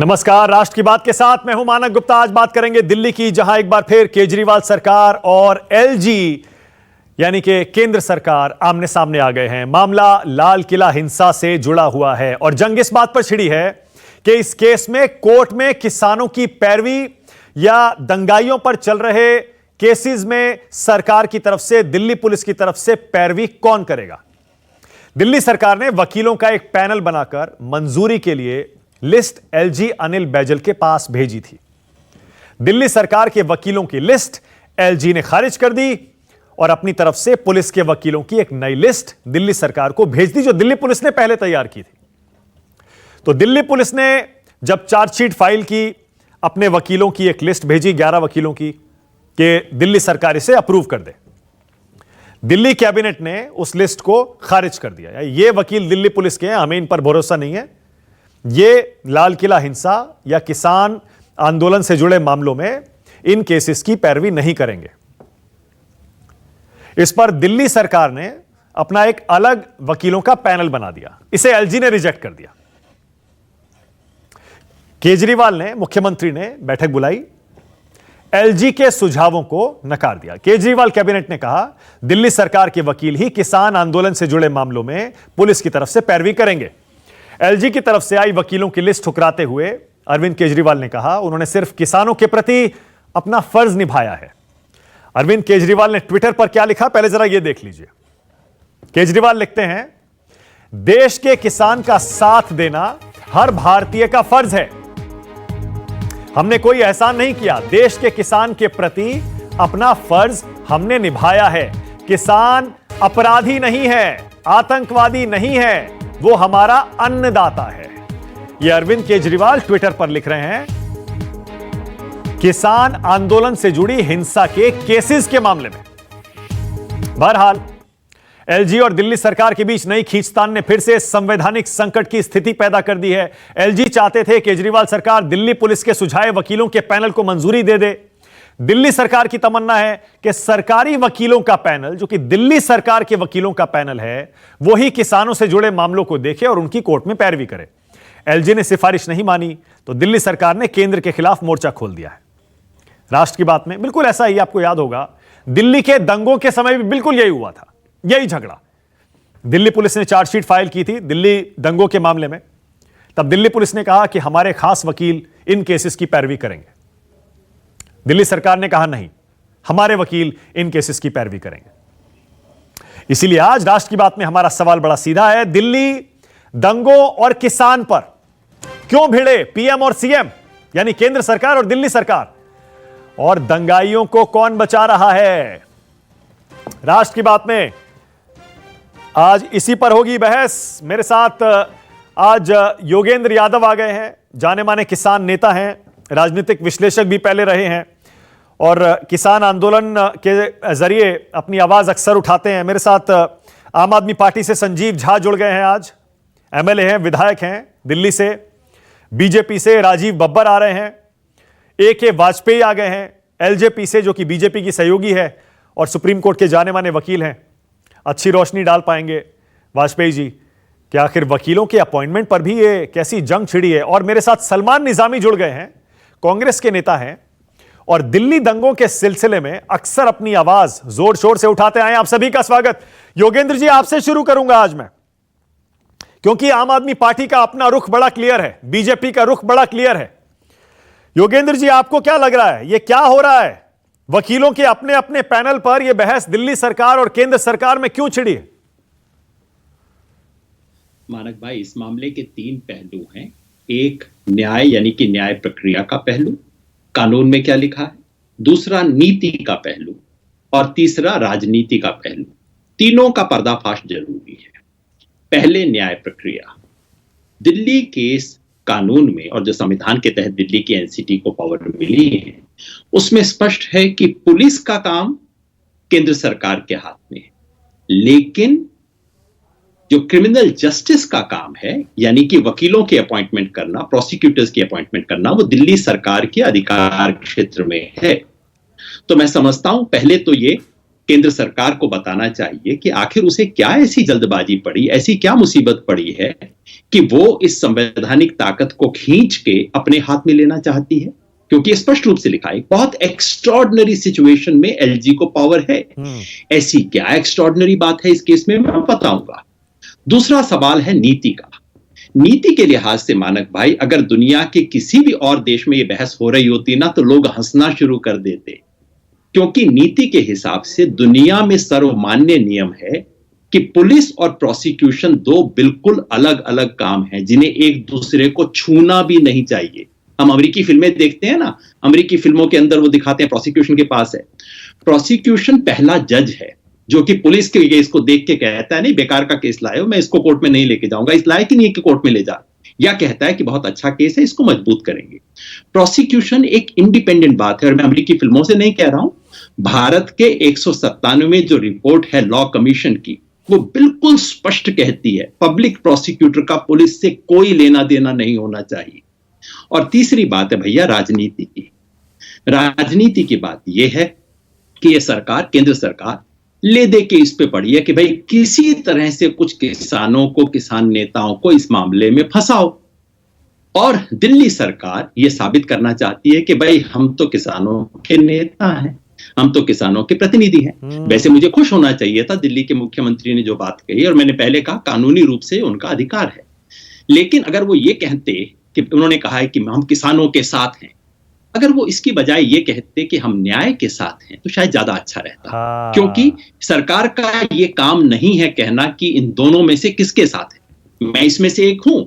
नमस्कार, राष्ट्र की बात के साथ मैं हूं मानक गुप्ता। आज बात करेंगे दिल्ली की, जहां एक बार फिर केजरीवाल सरकार और एलजी यानी कि केंद्र सरकार आमने सामने आ गए हैं। मामला लाल किला हिंसा से जुड़ा हुआ है और जंग इस बात पर छिड़ी है कि इस केस में कोर्ट में किसानों की पैरवी या दंगाइयों पर चल रहे केसेस में सरकार की तरफ से, दिल्ली पुलिस की तरफ से पैरवी कौन करेगा। दिल्ली सरकार ने वकीलों का एक पैनल बनाकर मंजूरी के लिए लिस्ट एलजी अनिल बैजल के पास भेजी थी। दिल्ली सरकार के वकीलों की लिस्ट एलजी ने खारिज कर दी और अपनी तरफ से पुलिस के वकीलों की एक नई लिस्ट दिल्ली सरकार को भेज दी, जो दिल्ली पुलिस ने पहले तैयार की थी। तो दिल्ली पुलिस ने जब चार्जशीट फाइल की, अपने वकीलों की एक लिस्ट भेजी 11 वकीलों की, कि दिल्ली सरकार इसे अप्रूव कर दे। दिल्ली कैबिनेट ने उस लिस्ट को खारिज कर दिया। ये वकील दिल्ली पुलिस के हैं, हमें इन पर भरोसा नहीं है, ये लाल किला हिंसा या किसान आंदोलन से जुड़े मामलों में इन केसेस की पैरवी नहीं करेंगे। इस पर दिल्ली सरकार ने अपना एक अलग वकीलों का पैनल बना दिया। इसे एलजी ने रिजेक्ट कर दिया। केजरीवाल ने, मुख्यमंत्री ने बैठक बुलाई, एलजी के सुझावों को नकार दिया। केजरीवाल कैबिनेट ने कहा दिल्ली सरकार के वकील ही किसान आंदोलन से जुड़े मामलों में पुलिस की तरफ से पैरवी करेंगे। एलजी की तरफ से आई वकीलों की लिस्ट ठुकराते हुए अरविंद केजरीवाल ने कहा उन्होंने सिर्फ किसानों के प्रति अपना फर्ज निभाया है। अरविंद केजरीवाल ने ट्विटर पर क्या लिखा, पहले जरा यह देख लीजिए। केजरीवाल लिखते हैं, देश के किसान का साथ देना हर भारतीय का फर्ज है। हमने कोई एहसान नहीं किया, देश के किसान के प्रति अपना फर्ज हमने निभाया है। किसान अपराधी नहीं है, आतंकवादी नहीं है, वो हमारा अन्नदाता है। ये अरविंद केजरीवाल ट्विटर पर लिख रहे हैं किसान आंदोलन से जुड़ी हिंसा के केसेस के मामले में। बहरहाल एलजी और दिल्ली सरकार के बीच नई खींचतान ने फिर से संवैधानिक संकट की स्थिति पैदा कर दी है। एलजी चाहते थे केजरीवाल सरकार दिल्ली पुलिस के सुझाए वकीलों के पैनल को मंजूरी दे दे। दिल्ली सरकार की तमन्ना है कि सरकारी वकीलों का पैनल, जो कि दिल्ली सरकार के वकीलों का पैनल है, वही किसानों से जुड़े मामलों को देखे और उनकी कोर्ट में पैरवी करे। एलजी ने सिफारिश नहीं मानी तो दिल्ली सरकार ने केंद्र के खिलाफ मोर्चा खोल दिया है। राष्ट्र की बात में बिल्कुल ऐसा ही, आपको याद होगा, दिल्ली के दंगों के समय भी बिल्कुल यही हुआ था, यही झगड़ा। दिल्ली पुलिस ने चार्जशीट फाइल की थी दिल्ली दंगों के मामले में। तब दिल्ली पुलिस ने कहा कि हमारे खास वकील इन केसेस की पैरवी करेंगे। दिल्ली सरकार ने कहा नहीं, हमारे वकील इन केसेस की पैरवी करेंगे। इसीलिए आज राष्ट्र की बात में हमारा सवाल बड़ा सीधा है, दिल्ली दंगों और किसान पर क्यों भिड़े पीएम और सीएम, यानी केंद्र सरकार और दिल्ली सरकार, और दंगाइयों को कौन बचा रहा है। राष्ट्र की बात में आज इसी पर होगी बहस। मेरे साथ आज योगेंद्र यादव आ गए हैं, जाने माने किसान नेता हैं, राजनीतिक विश्लेषक भी पहले रहे हैं और किसान आंदोलन के जरिए अपनी आवाज अक्सर उठाते हैं। मेरे साथ आम आदमी पार्टी से संजीव झा जुड़ गए हैं, आज एमएलए हैं, विधायक हैं दिल्ली से। बीजेपी से राजीव बब्बर आ रहे हैं, ए.के. वाजपेयी आ गए हैं एलजेपी से, जो कि बीजेपी की सहयोगी है और सुप्रीम कोर्ट के जाने माने वकील हैं। अच्छी रोशनी डाल पाएंगे वाजपेयी जी कि आखिर वकीलों के अपॉइंटमेंट पर भी ये कैसी जंग छिड़ी है। और मेरे साथ सलमान निजामी जुड़ गए हैं, कांग्रेस के नेता हैं और दिल्ली दंगों के सिलसिले में अक्सर अपनी आवाज जोर शोर से उठाते आए। आप सभी का स्वागत। योगेंद्र जी, आपसे शुरू करूंगा आज मैं, क्योंकि आम आदमी पार्टी का अपना रुख बड़ा क्लियर है, बीजेपी का रुख बड़ा क्लियर है। योगेंद्र जी, आपको क्या लग रहा है, यह क्या हो रहा है? वकीलों के अपने अपने पैनल पर यह बहस दिल्ली सरकार और केंद्र सरकार में क्यों छिड़ी है? मानक भाई, इस मामले के 3 पहलू हैं। एक न्याय यानी कि न्याय प्रक्रिया का पहलू, कानून में क्या लिखा है, दूसरा नीति का पहलू और तीसरा राजनीति का पहलू। तीनों का पर्दाफाश जरूरी है। पहले न्याय प्रक्रिया, दिल्ली के कानून में और जो संविधान के तहत दिल्ली की एनसीटी को पावर मिली है, उसमें स्पष्ट है कि पुलिस का काम केंद्र सरकार के हाथ में है, लेकिन जो क्रिमिनल जस्टिस का काम है, यानी कि वकीलों की अपॉइंटमेंट करना, प्रोसिक्यूटर्स की अपॉइंटमेंट करना, वो दिल्ली सरकार के अधिकार क्षेत्र में है। तो मैं समझता हूं पहले तो ये केंद्र सरकार को बताना चाहिए कि आखिर उसे क्या ऐसी जल्दबाजी पड़ी, ऐसी क्या मुसीबत पड़ी है कि वो इस संवैधानिक ताकत को खींच के अपने हाथ में लेना चाहती है। क्योंकि स्पष्ट रूप से लिखा है, बहुत एक्स्ट्रॉर्डिनरी सिचुएशन में एलजी को पावर है। ऐसी क्या एक्स्ट्रॉर्डिनरी बात है इस केस में, मैं बताऊंगा। दूसरा सवाल है नीति का। नीति के लिहाज से मानक भाई, अगर दुनिया के किसी भी और देश में यह बहस हो रही होती ना, तो लोग हंसना शुरू कर देते। क्योंकि नीति के हिसाब से दुनिया में सर्वमान्य नियम है कि पुलिस और प्रोसिक्यूशन दो बिल्कुल अलग अलग काम हैं, जिन्हें एक दूसरे को छूना भी नहीं चाहिए। हम अमेरिकी फिल्में देखते हैं ना, अमेरिकी फिल्मों के अंदर वो दिखाते हैं प्रोसिक्यूशन के पास है, प्रोसिक्यूशन पहला जज है जो कि पुलिस के केस को देख के कहता है नहीं बेकार का केस लाए हो, मैं इसको कोर्ट में नहीं लेके जाऊंगा, इस लायक ही नहीं कि कोर्ट में ले जा, या कहता है कि बहुत अच्छा केस है, इसको मजबूत करेंगे। प्रोसिक्यूशन एक इंडिपेंडेंट बात है, और मैं अमेरिकी फिल्मों से नहीं कह रहा हूं। भारत के 197 जो रिपोर्ट है लॉ कमीशन की, वो बिल्कुल स्पष्ट कहती है पब्लिक प्रोसिक्यूटर का पुलिस से कोई लेना देना नहीं होना चाहिए। और तीसरी बात है भैया राजनीति की। राजनीति की बात यह है कि यह सरकार, केंद्र सरकार ले दे के इस पे पड़ी है कि भाई किसी तरह से कुछ किसानों को, किसान नेताओं को इस मामले में फंसाओ। और दिल्ली सरकार यह साबित करना चाहती है कि भाई हम तो किसानों के नेता हैं, हम तो किसानों के प्रतिनिधि हैं। वैसे मुझे खुश होना चाहिए था दिल्ली के मुख्यमंत्री ने जो बात कही, और मैंने पहले कहा कानूनी रूप से उनका अधिकार है। लेकिन अगर वो ये कहते कि उन्होंने कहा है कि हम किसानों के साथ हैं, अगर वो इसकी बजाय ये कहते कि हम न्याय के साथ हैं, तो शायद ज्यादा अच्छा रहता। क्योंकि सरकार का ये काम नहीं है कहना कि इन दोनों में से किसके साथ है, मैं इसमें से एक हूं,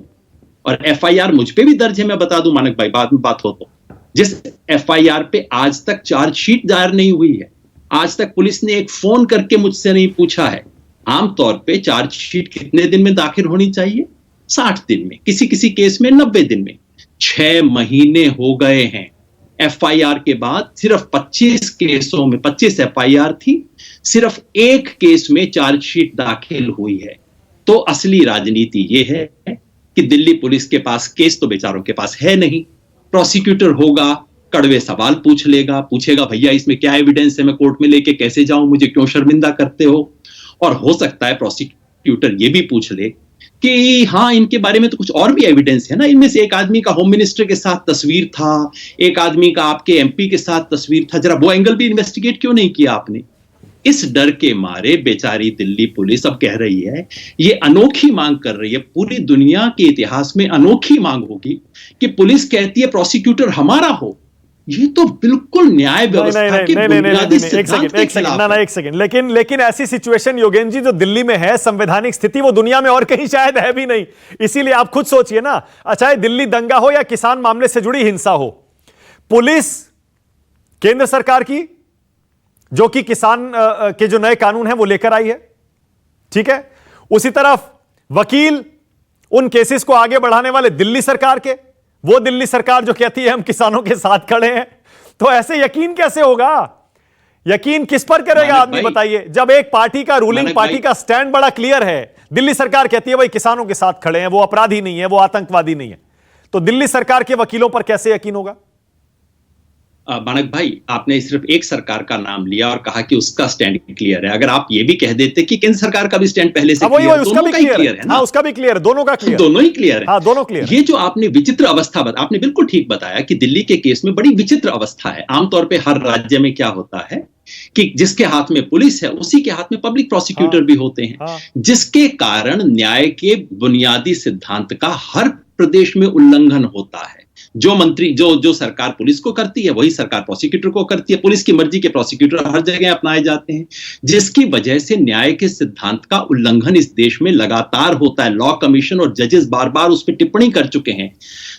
और एफआईआर मुझ पे भी दर्ज है। मैं बता दूं मानक भाई, बाद में बात हो तो, जिस एफआईआर पे आज तक चार्जशीट दायर नहीं हुई है, आज तक पुलिस ने एक फोन करके मुझसे नहीं पूछा है। आमतौर पे चार्जशीट कितने दिन में दाखिल होनी चाहिए? 60 दिन में, किसी किसी केस में 90 दिन में। 6 महीने हो गए हैं एफआईआर के बाद। सिर्फ 25 केसों में, 25 एफआईआर थी, सिर्फ एक केस में चार्जशीट दाखिल हुई है। तो असली राजनीति यह है कि दिल्ली पुलिस के पास केस तो बेचारों के पास है नहीं। प्रोसिक्यूटर होगा, कड़वे सवाल पूछ लेगा, पूछेगा भैया इसमें क्या एविडेंस है, मैं कोर्ट में लेके कैसे जाऊं, मुझे क्यों शर्मिंदा करते हो। और हो सकता है प्रोसिक्यूटर ये भी पूछ ले कि हाँ इनके बारे में तो कुछ और भी एविडेंस है ना, इनमें से एक आदमी का होम मिनिस्टर के साथ तस्वीर था, एक आदमी का आपके एमपी के साथ तस्वीर था, जरा वो एंगल भी इन्वेस्टिगेट क्यों नहीं किया आपने। इस डर के मारे बेचारी दिल्ली पुलिस अब कह रही है, ये अनोखी मांग कर रही है, पूरी दुनिया के इतिहास में अनोखी मांग होगी कि पुलिस कहती है प्रोसिक्यूटर हमारा हो। ये तो बिल्कुल न्याय व्यवस्था के बुनियादी सिद्धांत के खिलाफ है। एक सेकंड, लेकिन ऐसी सिचुएशन योगेंद्र जी जो दिल्ली में है, संवैधानिक स्थिति, वो दुनिया में और कहीं शायद है भी नहीं। इसीलिए आप खुद सोचिए ना, चाहे दिल्ली दंगा हो या किसान मामले से जुड़ी हिंसा हो, पुलिस केंद्र सरकार की जो कि किसान के जो नए कानून हैं वो लेकर आई है, ठीक है, उसी तरफ वकील उन केसेस को आगे बढ़ाने वाले दिल्ली सरकार के, वो दिल्ली सरकार जो कहती है हम किसानों के साथ खड़े हैं। तो ऐसे यकीन कैसे होगा? यकीन किस पर करेगा आदमी, बताइए? जब एक पार्टी का, रूलिंग पार्टी का स्टैंड बड़ा क्लियर है, दिल्ली सरकार कहती है भाई किसानों के साथ खड़े हैं, वो अपराधी नहीं है, वो आतंकवादी नहीं है, तो दिल्ली सरकार के वकीलों पर कैसे यकीन होगा? मानक भाई, आपने सिर्फ एक सरकार का नाम लिया और कहा कि उसका स्टैंड क्लियर है। अगर आप ये भी कह देते कि केंद्र सरकार का भी स्टैंड पहले से क्लियर, उसका भी क्लियर है ना, उसका भी क्लियर है, दोनों का क्लियर, दोनों ही क्लियर है। हाँ, दोनों क्लियर। ये जो आपने विचित्र अवस्था आपने बिल्कुल ठीक बताया कि दिल्ली के केस में बड़ी विचित्र अवस्था है। आमतौर पर हर राज्य में क्या होता है कि जिसके हाथ में पुलिस है उसी के हाथ में पब्लिक प्रोसिक्यूटर भी होते हैं, जिसके कारण न्याय के बुनियादी सिद्धांत का हर प्रदेश में उल्लंघन होता है। जो मंत्री, जो सरकार पुलिस को करती है वही सरकार प्रोसिक्यूटर को करती है। पुलिस की मर्जी के प्रोसिक्यूटर हर जगह अपनाए जाते हैं, जिसकी वजह से न्याय के सिद्धांत का उल्लंघन इस देश में लगातार होता है। लॉ कमीशन और जजेस बार बार उस पर टिप्पणी कर चुके हैं।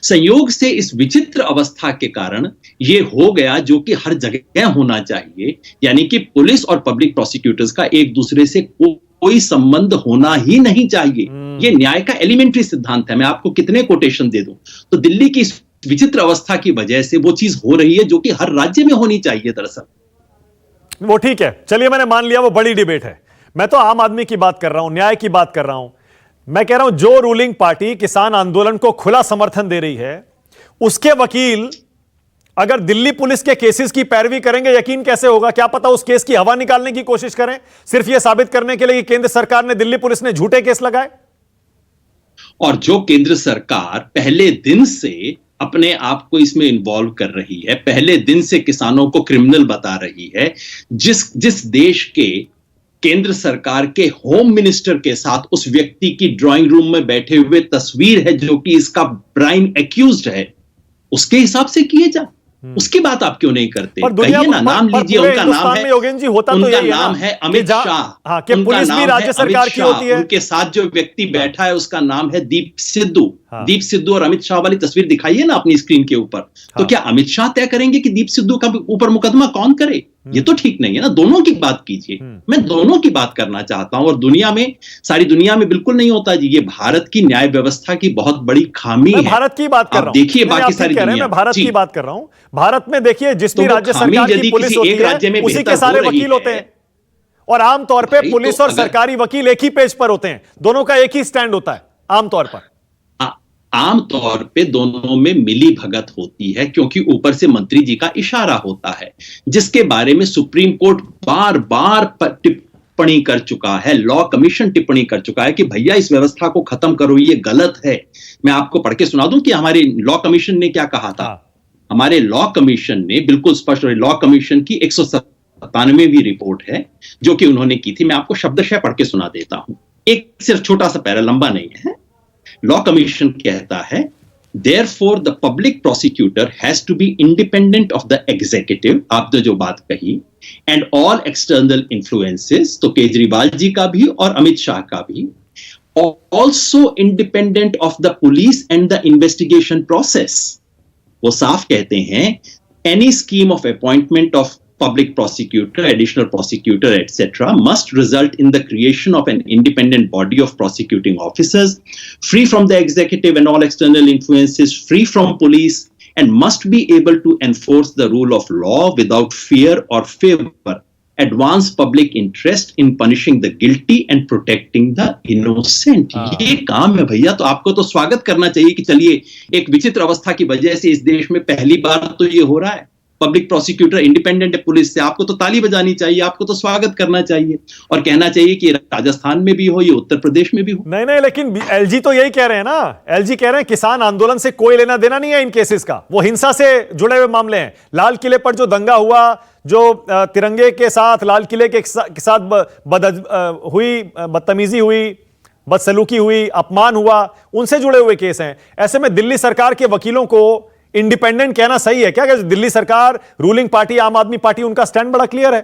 संयोग से इस विचित्र अवस्था के कारण यह हो गया जो कि हर जगह होना चाहिए, यानी कि पुलिस और पब्लिक प्रोसिक्यूटर्स का एक दूसरे से कोई संबंध होना ही नहीं चाहिए। यह न्याय का एलिमेंट्री सिद्धांत है। मैं आपको कितने कोटेशन दे दूं। तो दिल्ली की विचित्र अवस्था की वजह से वो चीज हो रही है जो कि हर राज्य में होनी चाहिए। दरअसल वो ठीक है, चलिए मैंने मान लिया वो बड़ी डिबेट है। मैं तो आम आदमी की बात कर रहा हूं, न्याय की बात कर रहा हूं। मैं कह रहा हूं जो रूलिंग पार्टी किसान आंदोलन को खुला समर्थन दे रही है, उसके वकील अगर दिल्ली पुलिस के केसेस की पैरवी करेंगे, यकीन कैसे होगा? क्या पता उस केस की हवा निकालने की कोशिश करें, सिर्फ यह साबित करने के लिए कि केंद्र सरकार ने, दिल्ली पुलिस ने झूठे केस लगाए। और जो केंद्र सरकार पहले दिन से अपने आप को इसमें इन्वॉल्व कर रही है, पहले दिन से किसानों को क्रिमिनल बता रही है, जिस देश के केंद्र सरकार के होम मिनिस्टर के साथ उस व्यक्ति की ड्राइंग रूम में बैठे हुए तस्वीर है जो कि इसका प्राइम एक्यूज्ड है, उसके हिसाब से किए जा। उसकी बात आप क्यों नहीं करते? कहिए ना, नाम लीजिए। उनका नाम है, योगेन जी, होता उनका तो यही नाम है अमित शाह। हाँ, कि पुलिस भी राज्य सरकार की होती है। उनके साथ जो व्यक्ति बैठा है उसका नाम है दीप सिद्धू। दीप सिद्धू और अमित शाह वाली तस्वीर दिखाइए ना अपनी स्क्रीन के ऊपर। तो क्या अमित शाह तय करेंगे कि दीप सिद्धू का ऊपर मुकदमा कौन करे? ये तो ठीक नहीं है ना। दोनों की बात कीजिए। मैं दोनों की बात करना चाहता हूं। और दुनिया में, सारी दुनिया में बिल्कुल नहीं होता जी। ये भारत की न्याय व्यवस्था की बहुत बड़ी खामी है। भारत की बात कर रहा हूं, देखिए बाकी सारी दुनिया। मैं भारत की बात कर रहा हूं। भारत में देखिए, जिस भी राज्य सरकार की पुलिस होती है, उसी के सारे वकील होते हैं। और आमतौर पर पुलिस और सरकारी वकील एक ही पेज पर होते हैं। दोनों का एक ही स्टैंड होता है आमतौर पर। आमतौर पे दोनों में मिली भगत होती है, क्योंकि ऊपर से मंत्री जी का इशारा होता है, जिसके बारे में सुप्रीम कोर्ट बार बार टिप्पणी कर चुका है। लॉ कमीशन टिप्पणी कर चुका है कि भैया इस व्यवस्था को खत्म करो, ये गलत है। मैं आपको पढ़ के सुना दूं कि हमारे लॉ कमीशन ने क्या कहा था। हमारे लॉ कमीशन ने बिल्कुल स्पष्ट, लॉ कमीशन की 197वीं रिपोर्ट है जो कि उन्होंने की थी। मैं आपको शब्दशः पढ़ के सुना देता हूं। एक सिर्फ छोटा सा पैरा, लंबा नहीं है। लॉ कमीशन कहता है, therefore the public prosecutor has to be independent of the executive, आपने जो बात कही, and all external influences, तो केजरीवाल जी का भी और अमित शाह का भी, also independent of the police and the investigation process। वो साफ कहते हैं, any scheme of appointment of public prosecutor, additional prosecutor, etc. must result in the creation of an independent body of prosecuting officers, free from the executive and all external influences, free from police, and must be able to enforce the rule of law without fear or favor, advance public interest in punishing the guilty and protecting the innocent। ये काम है भैया। तो आपको तो स्वागत करना चाहिए कि चलिए, एक विचित्र अवस्था की वजह से इस देश में पहली बार तो ये हो रहा है, पब्लिक प्रोसिक्यूटर इंडिपेंडेंट है पुलिस से। आपको तो ताली बजानी चाहिए, आपको तो स्वागत करना चाहिए और कहना चाहिए कि राजस्थान में भी हो, ये उत्तर प्रदेश में भी हो। नहीं, लेकिन एलजी तो यही कह रहे हैं ना। एलजी कह रहे हैं किसान आंदोलन से कोई लेना देना नहीं है इन केसेस का, वो हिंसा से जुड़े हुए मामले हैं। लाल किले पर जो दंगा हुआ, जो तिरंगे के साथ, लाल किले के साथ बदतमीजी हुई, बदसलूकी हुई, अपमान हुआ, उनसे जुड़े हुए केस हैं। ऐसे में दिल्ली सरकार के वकीलों को इंडिपेंडेंट कहना सही है क्या? दिल्ली सरकार, रूलिंग पार्टी आम आदमी पार्टी, उनका स्टैंड बड़ा क्लियर है।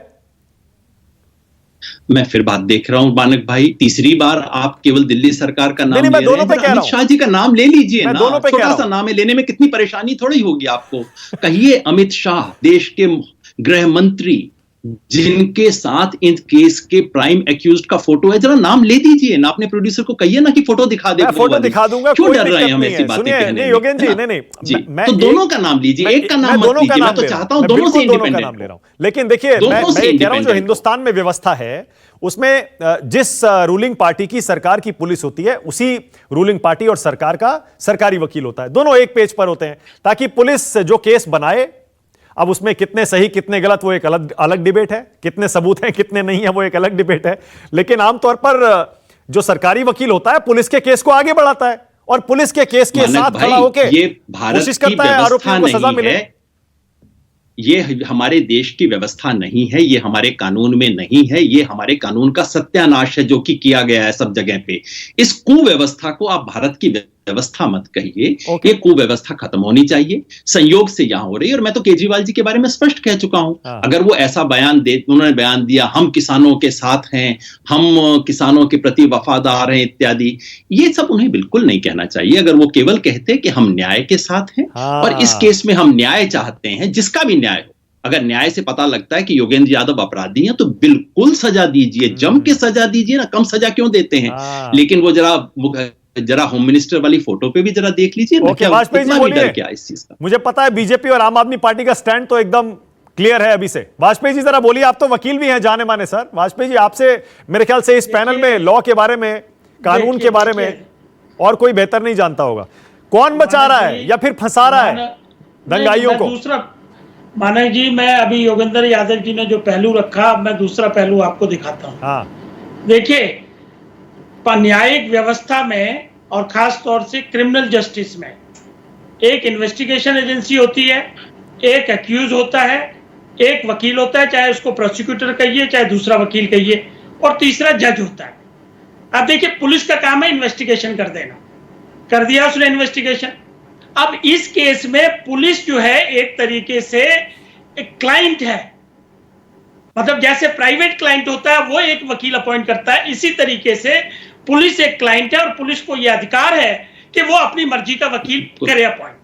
मैं फिर बात देख रहा हूं मानक भाई, तीसरी बार आप केवल दिल्ली सरकार का नाम ले रहे हैं। अमित शाह जी का नाम ले लीजिए ना, छोटा सा नाम है, लेने में कितनी परेशानी थोड़ी होगी आपको। कहिए अमित शाह, देश के गृह मंत्री, जिनके साथ इन केस के प्राइम एक्यूज्ड का फोटो है, जरा नाम ले दीजिए ना। अपने प्रोड्यूसर को कहिए ना कि फोटो दिखा दे। फोटो दिखा दूंगा, क्यों डर रहे हैं हम ऐसी बातें कहने में? योगेन जी, नहीं, तो दोनों का नाम लीजिए, एक का नाम मत लीजिए। मैं तो चाहता हूं दोनों से इंडिपेंडेंट नाम ले रहा हूं। लेकिन देखिए, मैं कह रहा हूं जो हिंदुस्तान में व्यवस्था है, उसमें जिस रूलिंग पार्टी की सरकार की पुलिस होती है, उसी रूलिंग पार्टी और सरकार का सरकारी वकील होता है। दोनों एक पेज पर होते हैं, ताकि पुलिस जो केस बनाए, अब उसमें कितने सही कितने गलत वो एक अलग डिबेट है, कितने सबूत हैं कितने नहीं है वो एक अलग डिबेट है। लेकिन आमतौर पर जो सरकारी वकील होता है, पुलिस के केस को आगे बढ़ाता है और पुलिस के केस के साथ खड़ा होकर कोशिश करता है आरोपियों को सजा मिले। ये हमारे देश की व्यवस्था नहीं है, ये हमारे कानून में नहीं है, ये हमारे कानून का सत्यानाश है जो कि किया गया है सब जगह पे। इस कुव्यवस्था को आप भारत की व्यवस्था मत कहिए। ये कुव्यवस्था खत्म होनी चाहिए, संयोग से यहां हो रही है। और मैं तो केजरीवाल जी के बारे में स्पष्ट कह चुका हूं, अगर वो ऐसा उन्होंने बयान दिया, हम किसानों के साथ हैं, हम किसानों के प्रति वफादार हैं इत्यादि, ये सब उन्हें बिल्कुल नहीं कहना चाहिए। अगर वो केवल कहते कि हम न्याय के साथ हैं और इस केस में हम न्याय चाहते हैं, जिसका भी न्याय हो, अगर न्याय से पता लगता है कि योगेंद्र यादव अपराधी हैं, तो बिल्कुल सजा दीजिए, जम के सजा दीजिए ना। कम सजा क्यों देते हैं? लेकिन वो जरा होम मिनिस्टर वाली फोटो पे भी जरा देख लीजिए ना, क्या इस चीज का। मुझे पता है बीजेपी और आम आदमी पार्टी का स्टैंड तो एकदम क्लियर है अभी से। वाजपेयी जी जरा बोलिए, आप तो वकील भी हैं जाने माने। सर वाजपेयी जी, आपसे मेरे ख्याल से इस पैनल में लॉ के बारे में, कानून के बारे में और कोई बेहतर नहीं जानता होगा। कौन बचा रहा है या फिर फंसा रहा है दंगाइयों को? मानक जी, मैं अभी योगेंद्र यादव जी ने जो पहलू रखा, अब मैं दूसरा पहलू आपको दिखाता हूं। हाँ, देखिए, न्यायिक व्यवस्था में और खास तौर से क्रिमिनल जस्टिस में एक इन्वेस्टिगेशन एजेंसी होती है, एक एक्यूज होता है, एक वकील होता है, चाहे उसको प्रोसिक्यूटर कहिए चाहे दूसरा वकील कहिए, और तीसरा जज होता है। अब देखिए, पुलिस का काम है इन्वेस्टिगेशन कर देना, कर दिया उसने इन्वेस्टिगेशन। अब इस केस में पुलिस जो है एक तरीके से एक क्लाइंट है, मतलब जैसे प्राइवेट क्लाइंट होता है वो एक वकील अपॉइंट करता है, इसी तरीके से पुलिस एक क्लाइंट है और पुलिस को यह अधिकार है कि वो अपनी मर्जी का वकील करे अपॉइंट।